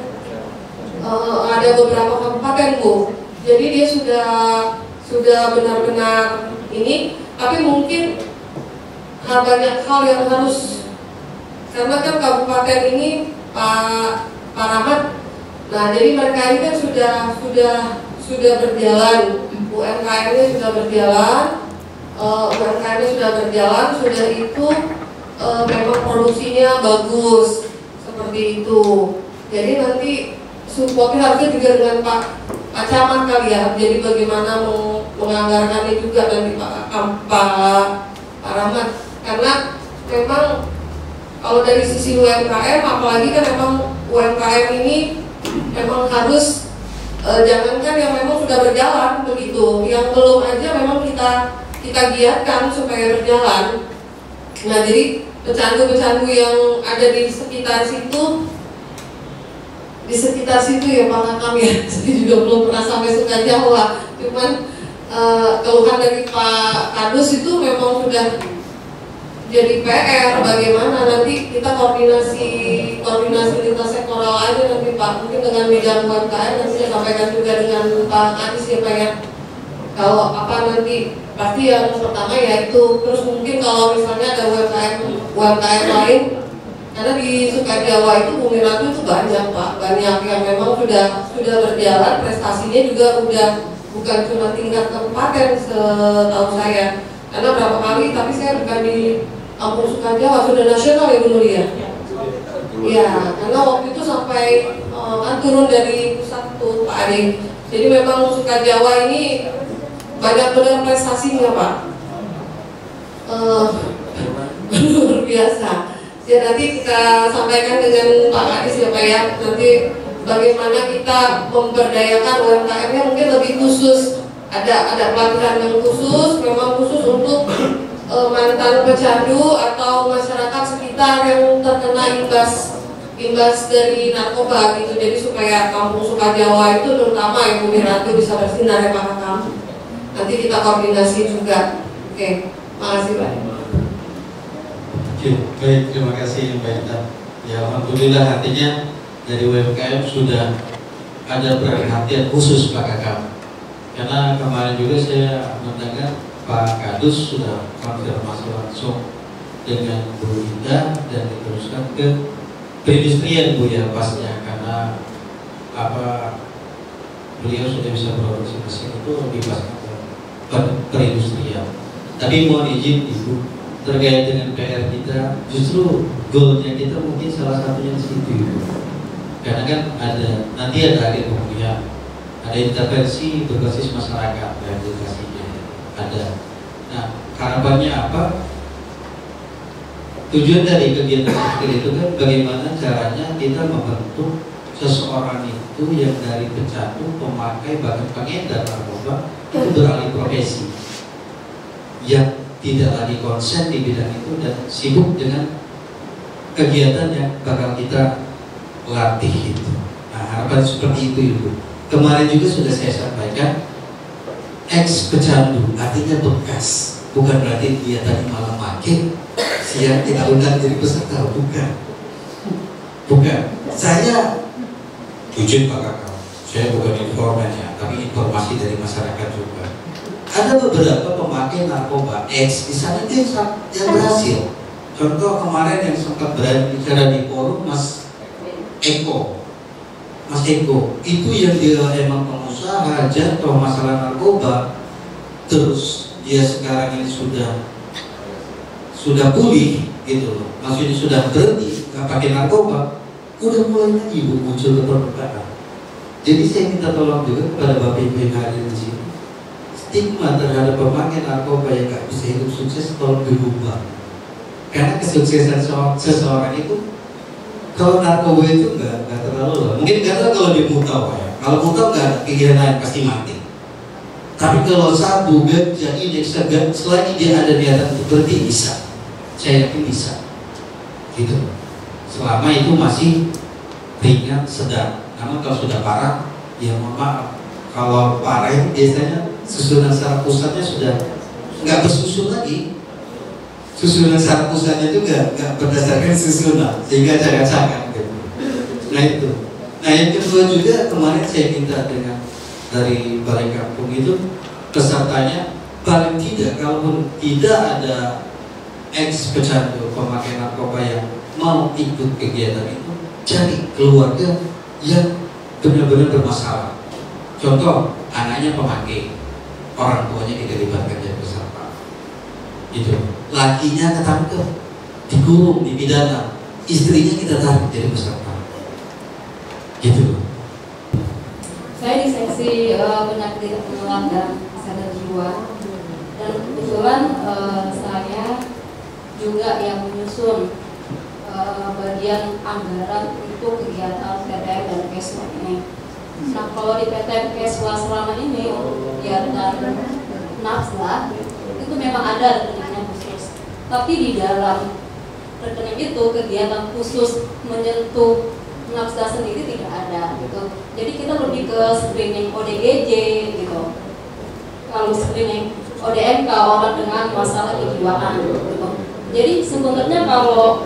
Ada beberapa kabupaten Bu. Jadi dia sudah benar-benar ini, tapi mungkin banyak hal yang harus, karena kan kabupaten ini Pak Rahmat. Nah jadi mereka ini kan sudah berjalan, UMKM-nya sudah berjalan. UMKM-nya sudah berjalan, sudah itu memang produksinya bagus seperti itu. Jadi nanti supportnya harusnya juga dengan Pak Camat kali ya. Jadi bagaimana menganggarkannya juga nanti Pak Rahmat. Karena memang kalau dari sisi UMKM, apalagi kan memang UMKM ini memang harus jangankan yang memang sudah berjalan begitu, yang belum aja memang kita giatkan supaya berjalan. Nah jadi pecandu-pecandu yang ada di sekitar situ ya Pak Kakam ya, saya juga belum pernah sampai Sukajawa, cuman keluhan dari Pak Kadus itu memang sudah jadi PR. Bagaimana nanti kita koordinasi lintas sektoral aja nanti Pak, mungkin dengan bidang UMKM nanti saya sampaikan juga dengan Pak Kadis ya Pak ya. Kalau nanti pasti yang pertama ya itu, terus mungkin kalau misalnya ada UMKM lain, karena di Sukajawa itu Bumi Ratu itu banyak Pak, banyak yang memang sudah berjalan, prestasinya juga udah bukan cuma tingkat kabupaten setahu saya, karena berapa kali, tapi saya bukan di Kampung Sukajawa, sudah nasional ya Bu Nuli ya? Iya, karena waktu itu sampai kan turun dari pusat tuh Pak Ade. Jadi memang Sukajawa ini banyak benar prestasinya Pak, luar biasa. Ya nanti kita sampaikan dengan Pak Kadis ya Pak ya, nanti bagaimana kita memberdayakan UMKM-nya mungkin lebih khusus, ada pelatihan yang khusus, memang khusus untuk mantan pecandu atau masyarakat sekitar yang terkena imbas dari narkoba gitu. Jadi supaya Kampung Sukajawa itu terutama yang Bumi Ratu bisa bersinar ya Pak Kakam. Nanti kita koordinasi juga. Oke, makasih Pak. Oke, baik, terima kasih Mbak Ita. Ya alhamdulillah, artinya dari UMKM sudah ada perhatian khusus Pak Kakam. Karena kemarin juga saya mendengar Pak Kadus sudah konfirmasi langsung dengan Bu Ita dan diteruskan ke perindustrian Bu ya pasnya, karena beliau sudah bisa produksi mesin itu lebih pas perindustrian. Tapi mohon izin Ibu, terkait dengan PR kita, justru goalnya kita mungkin salah satunya di situ Ibu. Karena kan nanti ada akhir pemulihan ada intervensi berbasis masyarakat, rehabilitasinya ada. Nah, harapannya apa? Tujuan dari kegiatan seperti itu kan bagaimana caranya kita membentuk seseorang itu yang dari pecandu, pemakai, bahkan pengedar narkoba itu beralih profesi, yang tidak lagi konsen di bidang itu dan sibuk dengan kegiatan yang bakal kita latih itu. Nah, harapan seperti itu Ibu. Kemarin juga sudah saya sampaikan, ex pecandu artinya bekas, bukan berarti dia tadi malah makin siang kita undang jadi peserta, bukan. Saya jujur Pak Kakak, saya bukan informannya, tapi informasi dari masyarakat juga. Ada beberapa pemakai narkoba ex di sana itu yang berhasil. Contoh kemarin yang sempat berbicara di forum Mas Eko, itu yang dia emang pengusaha, jatuh masalah narkoba, terus dia sekarang ini sudah pulih gitu loh, maksudnya sudah berhenti nggak pakai narkoba, udah mulai lagi Ibu muncul ke permukaan. Jadi saya minta tolong juga kepada Bapak Ibu yang hadir di sini, stigma terhadap pemakai narkoba yang nggak bisa hidup sukses tolong dirubah. Karena kesuksesan seseorang itu, kalau narkoba itu nggak terlalu lah. Mungkin karena kalau dia mutau ya, kalau mutau nggak kegiatan lain pasti mati. Tapi kalau sabu, ganja, indeks, selagi dia ada niatan untuk berhenti bisa. Saya yakin bisa, gitu. Selama itu masih ringan, sedang. Namun kalau sudah parah, ya mohon maaf. Kalau parah itu biasanya susunan saraf pusatnya sudah nggak bersusun lagi. Susunan saraf pusatnya juga nggak berdasarkan susunan, sehingga jangan-jangan. Gitu. Nah itu. Nah yang kedua juga kemarin saya minta dari balai kampung itu pesertanya paling tidak, kalaupun tidak ada ex pecandu pemakai narkoba yang mau ikut kegiatan itu, cari keluarga yang benar-benar bermasalah. Contoh, anaknya pemakai, orang tuanya tidak dilibatkan jadi peserta. Itu, lakinya ketangkep, dikurung, dipidana, istrinya kita tarik jadi peserta. Gitu. Saya di seksi penyakit tidak menular dan kesehatan jiwa, dan kebetulan saya juga yang menyusun bagian anggaran untuk kegiatan PTM dan Keswa ini. Nah, kalau di PTM Keswa selama ini kegiatan nafsa itu memang ada rekeningnya khusus, tapi di dalam rekening itu kegiatan khusus menyentuh nafsa sendiri tidak ada gitu. Jadi kita lebih ke screening ODGJ gitu. Kalau screening ODMK, orang dengan masalah kejiwaan gitu. Jadi sebenarnya kalau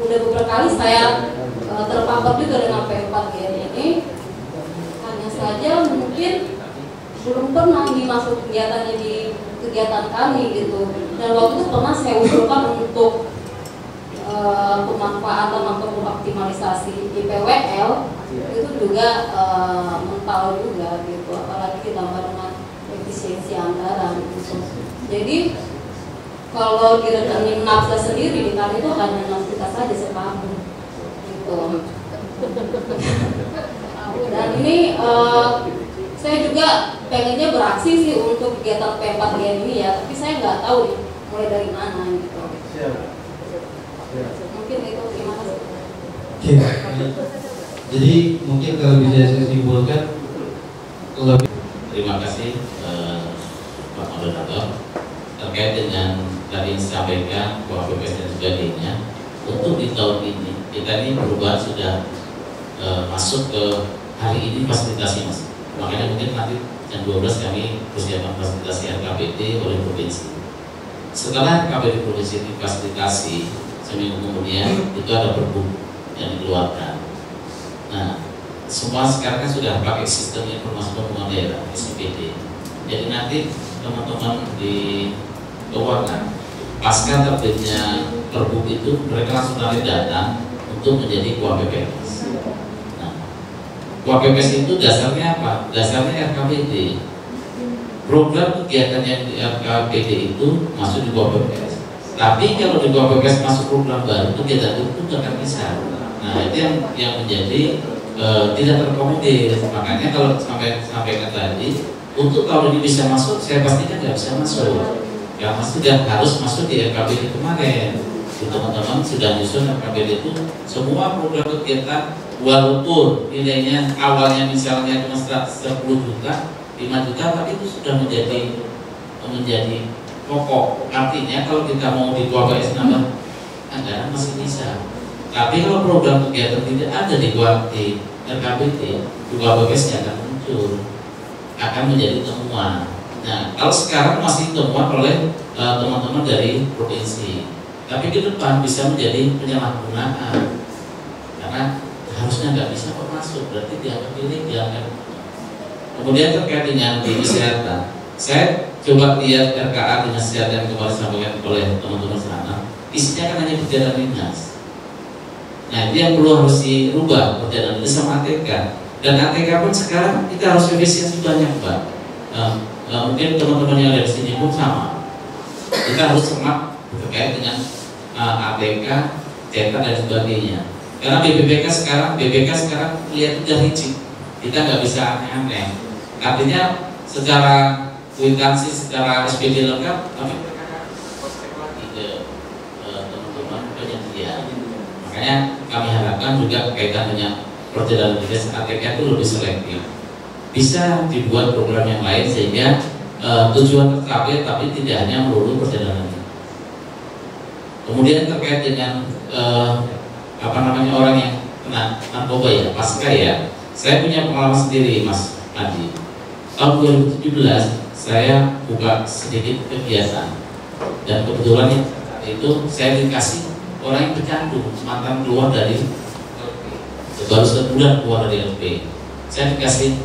udah beberapa kali saya terpapar juga dengan P4GN ini, hanya saja mungkin belum pernah dimasuk kegiatannya di kegiatan kami gitu. Dan waktu itu pernah saya usulkan untuk pemanfaatan atau optimalisasi di PWL itu juga mental juga gitu, apalagi ditambah dengan efisiensi anggaran gitu. Jadi kalau di rekening nafsa sendiri di kami itu hanya 6 juta saja setahun gitu. Dan ini saya juga pengennya beraksi sih untuk kegiatan P4GN ini ya, tapi saya nggak tahu nih mulai dari mana gitu. Mungkin itu, terima kasih. Jadi mungkin kalau bisa saya simpulkan lebih. Terima kasih Pak Moderator. Terkait dengan tadi disampaikan bahwa BPS dan sebagainya, untuk di tahun ini kita ini perubahan sudah masuk ke hari ini fasilitasi Mas. Makanya mungkin nanti jam 12 kami persiapan fasilitasi RKPD oleh provinsi. Setelah RKPD provinsi difasilitasi, seminggu kemudian itu ada pergub yang dikeluarkan. Nah, semua sekarang kan sudah pakai sistem informasi pembangunan daerah (SIPD). Jadi nanti teman-teman di keuangan pasca terbitnya pergub itu mereka langsung tarik data untuk menjadi KUAPPS. Nah, KUAPPS itu dasarnya apa? Dasarnya RKPD. Program kegiatan yang di RKPD itu masuk di KUAPPS. Tapi kalau di KUAPPS masuk program baru, kegiatan itu akan bisa. Nah, itu yang menjadi tidak terkomodir. Makanya kalau sampaikan tadi, untuk tahun ini bisa masuk, saya pastikan nggak bisa masuk. Ya sudah harus masuk di RKBD kemarin. Teman-teman sudah nyusun RKBD itu semua program kegiatan, walaupun nilainya awalnya misalnya cuma 10 juta, 5 juta, tapi itu sudah menjadi pokok. Artinya kalau kita mau di KUABS nambah anggaran masih bisa. Tapi kalau program kegiatan tidak ada di RKBD, di KUABS-nya akan muncul, akan menjadi temuan. Nah, kalau sekarang masih temuan oleh teman-teman dari provinsi, tapi ke depan bisa menjadi penyalahgunaan, karena harusnya nggak bisa kok masuk, berarti dianggap ilegal. Kemudian terkait dengan di kesehatan, saya coba lihat RKA dinas kesehatan yang kemarin disampaikan oleh teman-teman sana, isinya kan hanya perjalanan dinas. Nah, itu yang perlu harus dirubah, perjalanan dinas sama ATK. Dan ATK pun sekarang kita harus efisiensi banyak, Pak. Mungkin teman-teman yang ada di sini pun sama. Kita harus cermat terkait dengan ATK, cetak dan sebagainya. Karena BPK sekarang lihat udah licin. Kita nggak bisa aneh-aneh. Artinya secara kwitansi, secara SPD lengkap, tapi mereka kontak lagi ke teman-teman penyedia. Makanya kami harapkan juga kaitan dengan perjalanan dinas ATK itu lebih selektif. Bisa dibuat program yang lain sehingga tujuan tercapai, tapi tidak hanya melulu perjalanan. Kemudian terkait dengan orang yang kena narkoba ya, pasca ya. Saya punya pengalaman sendiri, Mas Adi. Tahun 2017 saya buka sedikit kegiatan, dan kebetulan itu saya dikasih orang yang pecandu, mantan keluar dari LP, baru sebulan keluar dari LP. Saya dikasih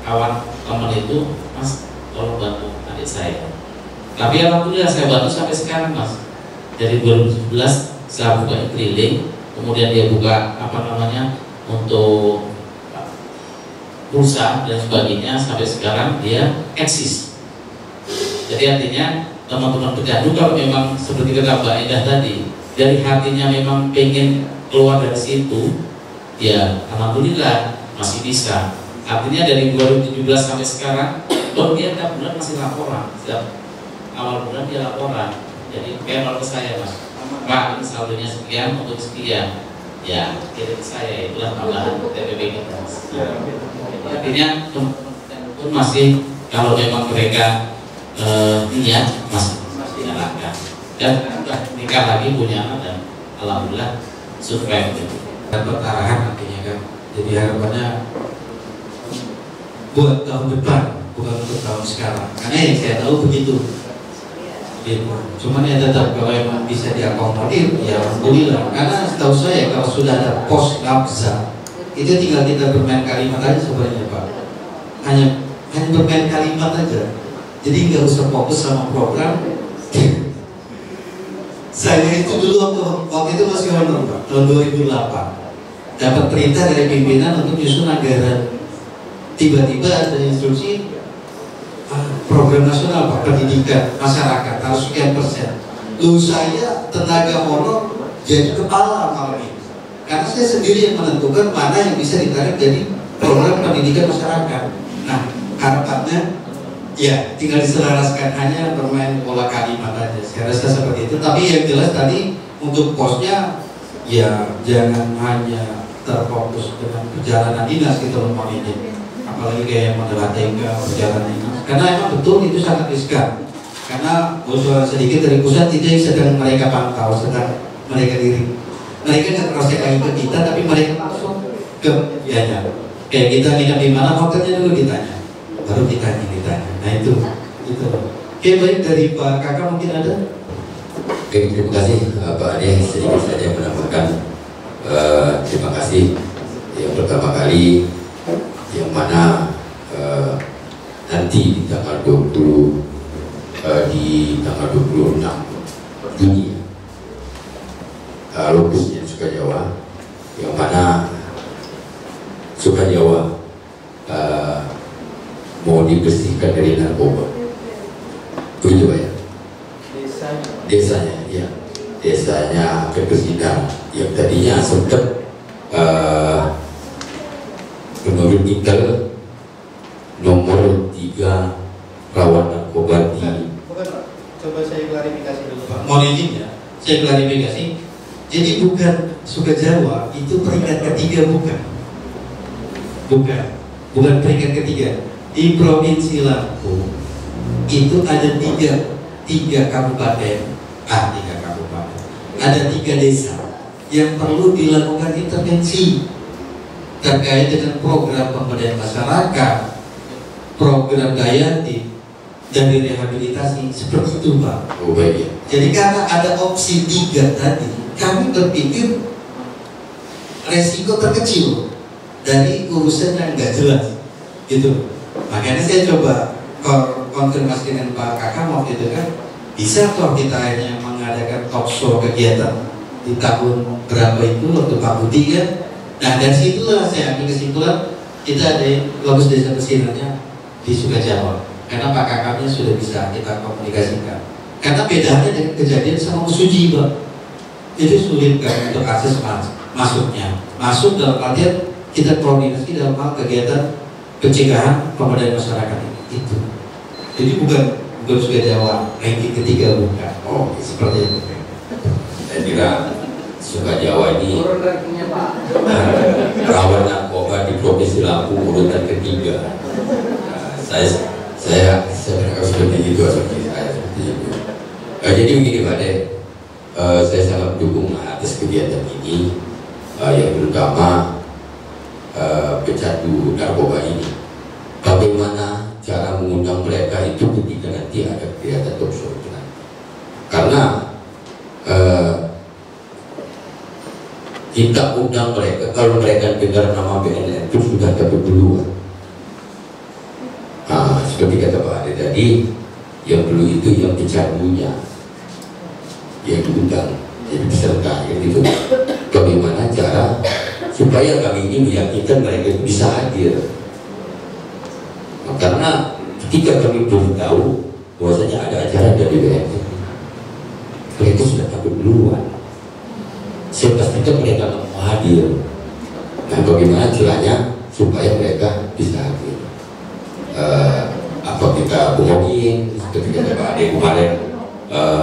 kawan teman itu, Mas tolong bantu adik saya. Tapi alhamdulillah saya bantu sampai sekarang, Mas. Dari 2017 saya buka keliling, kemudian dia buka untuk pulsa dan sebagainya, sampai sekarang dia eksis. Jadi artinya teman-teman pecandu kalau memang seperti kata Mbak Endah tadi, dari hatinya memang pengen keluar dari situ, ya alhamdulillah masih bisa. Artinya dari 2017 sampai sekarang, dia tiap bulan masih laporan, setiap awal bulan dia laporan. Jadi kayak kalau ke saya, Mas, Pak, ini saldonya sekian untuk sekian, ya kirim ke saya, itulah tambahan TPP kita, Mas. Artinya pun masih, kalau memang mereka niat masih diarahkan, dan udah nikah lagi, punya anak, dan alhamdulillah survive dan pertarahan artinya kan. Jadi harapannya buat tahun depan, bukan untuk tahun sekarang, karena yang saya tahu begitu. Cuman ya tetap kalau memang bisa diakomodir, ya alhamdulillah. Karena setahu saya kalau sudah ada pos nafza, itu tinggal kita bermain kalimat aja sebenarnya, Pak. Hanya bermain kalimat aja. Jadi nggak usah fokus sama program. Saya itu dulu waktu itu masih honor, Pak, tahun 2008 dapat perintah dari pimpinan untuk nyusun anggaran. Tiba-tiba ada instruksi program nasional, Pak, pendidikan masyarakat harus sekian persen. Lalu saya tenaga honor jadi kepala malam ini, karena saya sendiri yang menentukan mana yang bisa ditarik jadi program pendidikan masyarakat. Nah, harapannya ya tinggal diselaraskan, hanya bermain pola kalimat aja. Saya rasa seperti itu. Tapi yang jelas tadi untuk posnya ya jangan hanya terfokus dengan perjalanan dinas gitu loh, ini. Apalagi kayak model ATK, perjalanan dinas. Karena emang betul itu sangat riskan. Karena bocoran sedikit dari pusat tidak sedang mereka pantau, sedang mereka diri. Mereka nggak cross-check ke kita, tapi mereka langsung ke dianya. Kayak kita nginep di mana, hotelnya dulu ditanya, baru kita ditanya. Nah itu. Oke, baik, dari Pak Kakak mungkin ada. Oke, terima kasih Pak Ade. Sedikit saja menambahkan. Terima kasih. Yang pertama kali, yang mana nanti di tanggal 20 di tanggal 26 Juni lupusnya Sukajawa, yang mana Sukajawa mau dibersihkan dari narkoba. Begitu Pak ya? Desanya, ya, desanya Kebersinan yang tadinya sempat menurut Intel nomor 3 rawan narkoba di. Coba saya klarifikasi dulu Pak. Mohon izin ya, saya klarifikasi. Jadi bukan Suka Jawa itu peringkat ketiga, bukan peringkat ketiga. Di Provinsi Lampung itu ada tiga kabupaten, ada 3 desa yang perlu dilakukan intervensi terkait dengan program pemberdayaan masyarakat, program dayati, dan rehabilitasi seperti itu Pak. Oh baik ya. Jadi karena ada opsi 3 tadi, kami berpikir resiko terkecil dari urusan yang nggak jelas, gitu. Makanya saya coba konfirmasi dengan Pak Kakak waktu itu kan, bisa toh kita hanya mengadakan talk show kegiatan di tahun berapa itu waktu Pak Budi kan. Nah dari situlah saya ambil kesimpulan kita ada logus desa pesisirnya di Suka Jawa, karena Pak Kakaknya sudah bisa kita komunikasikan. Karena bedanya dengan kejadian sama Usuji Pak, itu sulit kan untuk akses masuknya. Masuk dalam artian kita koordinasi dalam hal kegiatan pencegahan pemberdayaan masyarakat itu. Jadi bukan Suka Jawa ranking ketiga, bukan. Oh Seperti itu. saya kira Suka Jawa ini Turun rankingnya Pak. rawan narkoba di Provinsi Lampung urutan ketiga. Nah, saya berangkat seperti itu, seperti itu. Jadi begini Pak De, saya sangat mendukung atas kegiatan ini, yang terutama pecandu narkoba ini. Bagaimana cara mengundang mereka itu ketika nanti ada kegiatan talk show itu nanti. Karena kita undang mereka, kalau mereka dengar nama BNN itu sudah dapat duluan. Nah, seperti kata Pak Ade tadi, yang dulu itu yang pecandunya yang diundang jadi peserta gitu. Bagaimana cara supaya kami ini meyakinkan mereka bisa hadir? Nah, karena ketika kami belum tahu bahwasanya ada acara dari BNN, mereka sudah takut duluan. Saya pastikan mereka nggak mau hadir. Nah, bagaimana caranya supaya mereka bisa hadir? Apa kita bohongin seperti kata Pak Ade kemarin,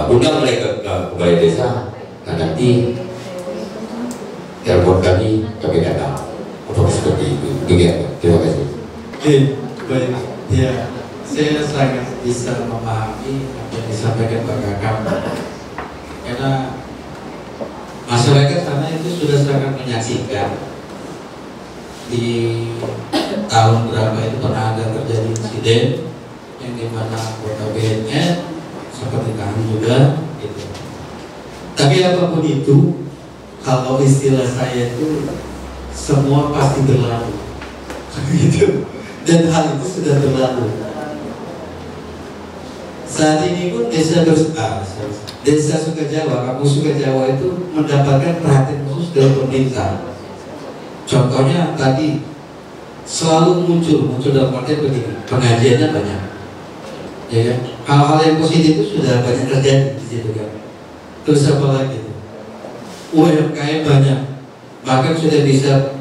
undang mereka ke balai desa, nah nanti telepon kami datang. Apa seperti itu? Demikian. Terima kasih. Baik, ya saya sangat bisa memahami apa yang disampaikan Pak Kakak, karena masyarakat sana itu sudah sangat menyaksikan di tahun berapa itu pernah ada terjadi insiden yang dimana anggota BNN seperti kami juga gitu. Tapi apapun itu, kalau istilah saya itu semua pasti berlalu gitu. Dan hal itu sudah berlalu. Saat ini pun desa Suka Jawa, kampung Suka Jawa itu mendapatkan perhatian khusus dari pemerintah. Contohnya tadi selalu muncul dalam artian begini, pengajiannya banyak, ya kan? Hal-hal yang positif itu sudah banyak terjadi di situ kan. Terus apa lagi? UMKM banyak, bahkan sudah bisa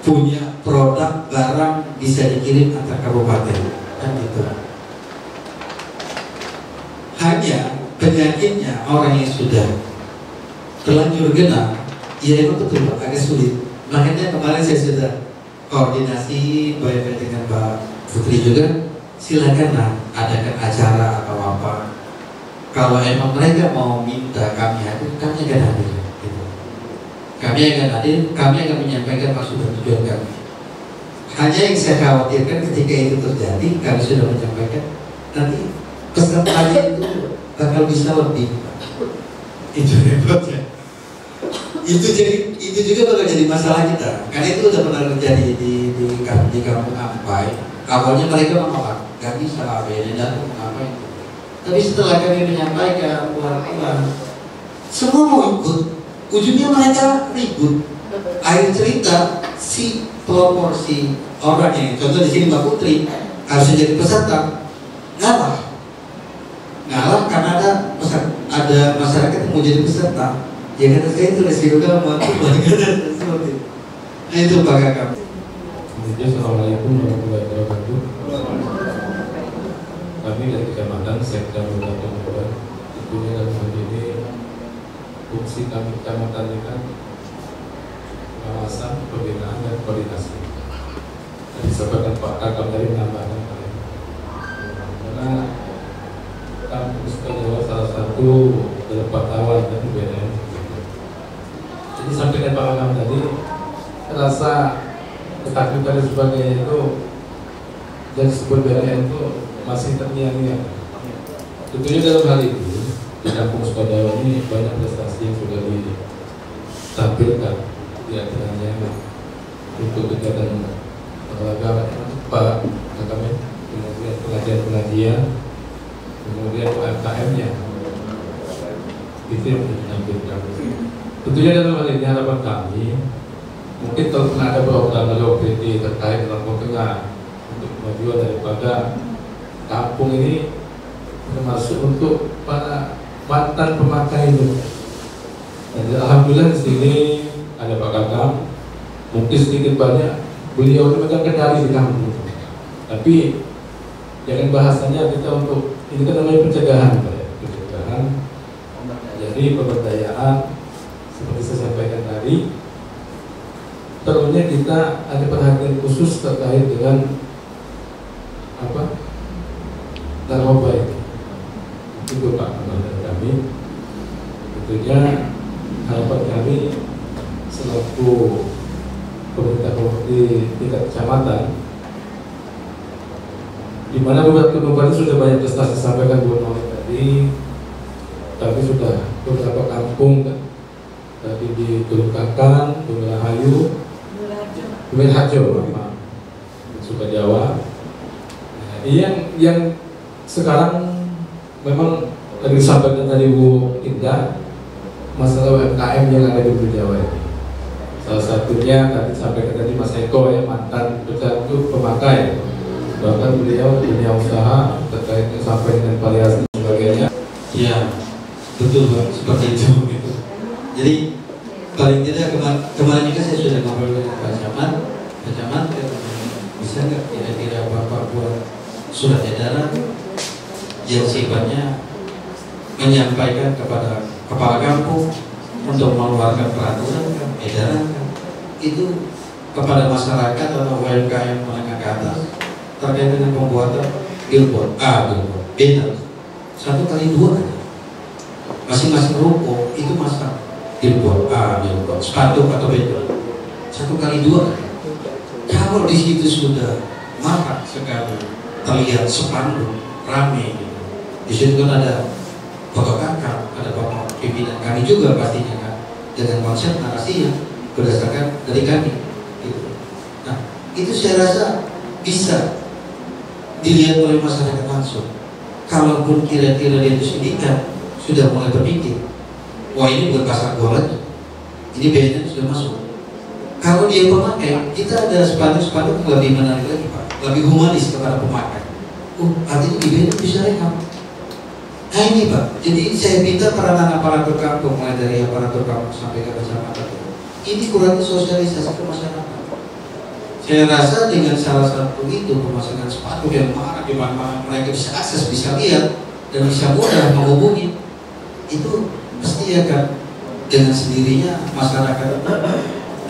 punya produk barang bisa dikirim antar kabupaten kan gitu. Hanya penyakitnya orang yang sudah terlanjur genap, ya itu betul agak sulit. Makanya kemarin saya sudah koordinasi baik dengan Mbak Putri juga, silakanlah adakan acara atau apa. Kalau emang mereka mau minta kami hadir, kami akan hadir. Gitu. Kami akan hadir, kami akan menyampaikan maksud dan tujuan kami. Hanya yang saya khawatirkan ketika itu terjadi, kami sudah menyampaikan, nanti pesertanya itu bakal bisa lebih. Itu repotnya. Itu juga bakal jadi masalah kita. Karena itu udah pernah terjadi di kampung Ampai. Awalnya mereka menolak, gak bisa BNN datang ngapain. Tapi setelah kami menyampaikan keluar, semua mau ikut. Ujungnya mereka ribut. Akhir cerita si pelopor si orang yang contoh di sini Mbak Putri harusnya jadi peserta ngalah karena ada masyarakat yang mau jadi peserta. Ya kata saya itu resiko kamu seperti itu. Nah itu Pak Kakak. Assalamualaikum warahmatullahi wabarakatuh. Kami dari Kecamatan Sekda Kabupaten tentunya dalam hal ini fungsi kami kecamatan ini kan pengawasan, pembinaan dan koordinasi. Dan disampaikan Pak Kakak dari menambahkan karena kampus kedua salah satu tempat awal dari BNN. Jadi sampaikan Pak Kakak tadi rasa ketakutan dan sebagainya itu dan sebuah BNN itu masih terngiang-ngiang. Tentunya dalam hal itu di kampung Sukadawa ini banyak prestasi yang sudah ditampilkan, di antaranya untuk kegiatan olahraga Pak Kakak, kemudian pengajian-pengajian, kemudian UMKM-nya itu yang ditampilkan. Tentunya dalam hal ini harapan kami mungkin kalau pernah ada program dari OPD terkait Lampung Tengah untuk kemajuan daripada kampung ini, termasuk untuk para mantan pemakai itu. Jadi alhamdulillah di sini ada Pak Kakak, mungkin sedikit banyak beliau itu megang kendali di kampung. Tapi jangan bahasanya kita untuk ini kan namanya pencegahan, pencegahan. Jadi pemberdayaan seperti saya sampaikan tadi. Tentunya kita ada perhatian khusus terkait dengan apa? Narkoba itu Pak dari kami. Tentunya harapan kami selaku pemerintah di tingkat kecamatan, di mana beberapa sudah banyak prestasi disampaikan Bu Noli tadi, tapi sudah beberapa kampung tadi di Tulungakan, Rahayu, Harjo, Sukajawa. Yang sekarang memang tadi disampaikan dari Bu Indah, masalah UMKM yang ada di Pulau Jawa ini. Salah satunya tadi disampaikan tadi Mas Eko ya, mantan pecandu pemakai. Bahkan beliau punya usaha terkait sampai dengan variasi dan sebagainya. Ya, betul Pak, seperti itu gitu. Jadi paling tidak kemarin juga saya sudah ngobrol dengan Pak Camat, bisa nggak kira-kira Bapak buat surat edaran yang sifatnya menyampaikan kepada kepala kampung untuk mengeluarkan peraturan edaran itu kepada masyarakat atau UMKM menengah ke atas terkait dengan pembuatan billboard A, billboard B, 1x2 aja. Masing-masing ruko itu masang billboard A, billboard sepatu atau billboard 1x2. Kalau di situ sudah marak sekali terlihat spanduk rame gitu. Di situ kan ada Bapak Kakak, ada Bapak pimpinan kami juga pastinya kan, dengan konsep narasi yang berdasarkan dari kami gitu. Nah itu saya rasa bisa dilihat oleh masyarakat langsung. Kalaupun kira-kira dia itu sindikat sudah mulai berpikir, wah ini bukan pasar gua lagi, ini BNN sudah masuk. Kalau dia pemakai, kita ada spanduk-spanduk yang lebih menarik lagi Pak, lebih humanis kepada pemakai. Artinya di BNN bisa rekam. Nah ini Pak, jadi saya minta peranan aparatur kampung, mulai dari aparatur kampung sampai ke kecamatan, ini kurang sosialisasi ke masyarakat. Saya rasa dengan salah satu itu pemasangan sepatu yang marak di mana mereka bisa akses, bisa lihat dan bisa mudah menghubungi, itu pasti akan dengan sendirinya masyarakat.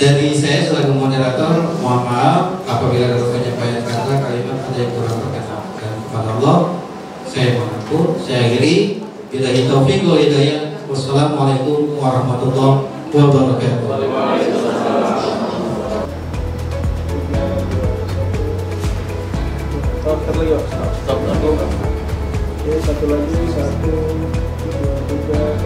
Dari saya selaku moderator, mohon maaf apabila ada penyampaian kata kalimat ada yang kurang berkenan, dan kepada Allah saya mengaku, saya akhiri. Billahi taufiq wal hidayah. Wassalamualaikum warahmatullahi wabarakatuh. Oke, satu lagi, 1, 2, 3.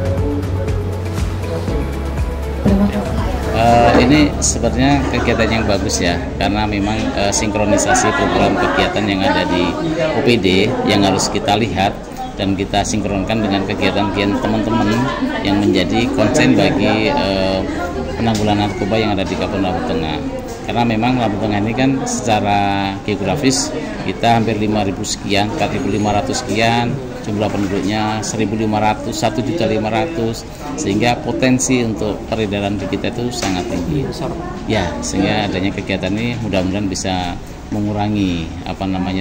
Ini sebenarnya kegiatan yang bagus ya, karena memang sinkronisasi program kegiatan yang ada di OPD yang harus kita lihat dan kita sinkronkan dengan kegiatan-kegiatan teman-teman yang menjadi konsen bagi penanggulangan narkoba yang ada di Kabupaten Lampung Tengah. Karena memang Lampung Tengah ini kan secara geografis kita hampir 5.000 sekian, 4.500 sekian, jumlah penduduknya 1.500, 1.500.000, sehingga potensi untuk peredaran di kita itu sangat tinggi. Ya, sehingga adanya kegiatan ini mudah-mudahan bisa mengurangi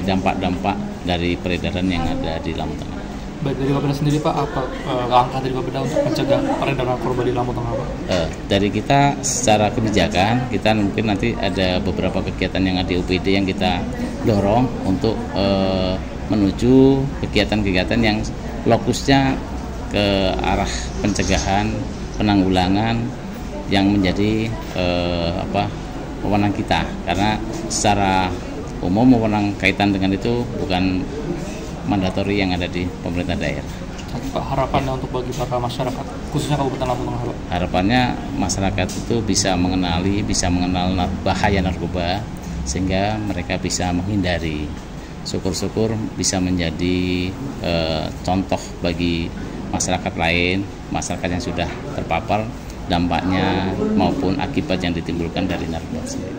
dampak-dampak dari peredaran yang ada di Lampung Tengah. Baik, dari Bapeda sendiri Pak, apa langkah dari Bapeda untuk mencegah peredaran narkoba di Lampung Tengah Pak? Dari kita secara kebijakan, kita mungkin nanti ada beberapa kegiatan yang ada di UPD yang kita dorong untuk menuju kegiatan-kegiatan yang lokusnya ke arah pencegahan, penanggulangan yang menjadi wewenang kita, karena secara umum wewenang kaitan dengan itu bukan mandatori yang ada di pemerintah daerah. Pak, harapannya untuk bagi para masyarakat, khususnya Kabupaten Lampung Tengah Pak? Harapannya masyarakat itu bisa mengenal bahaya narkoba, sehingga mereka bisa menghindari. Syukur-syukur bisa menjadi contoh bagi masyarakat lain, masyarakat yang sudah terpapar dampaknya maupun akibat yang ditimbulkan dari narkoba sendiri.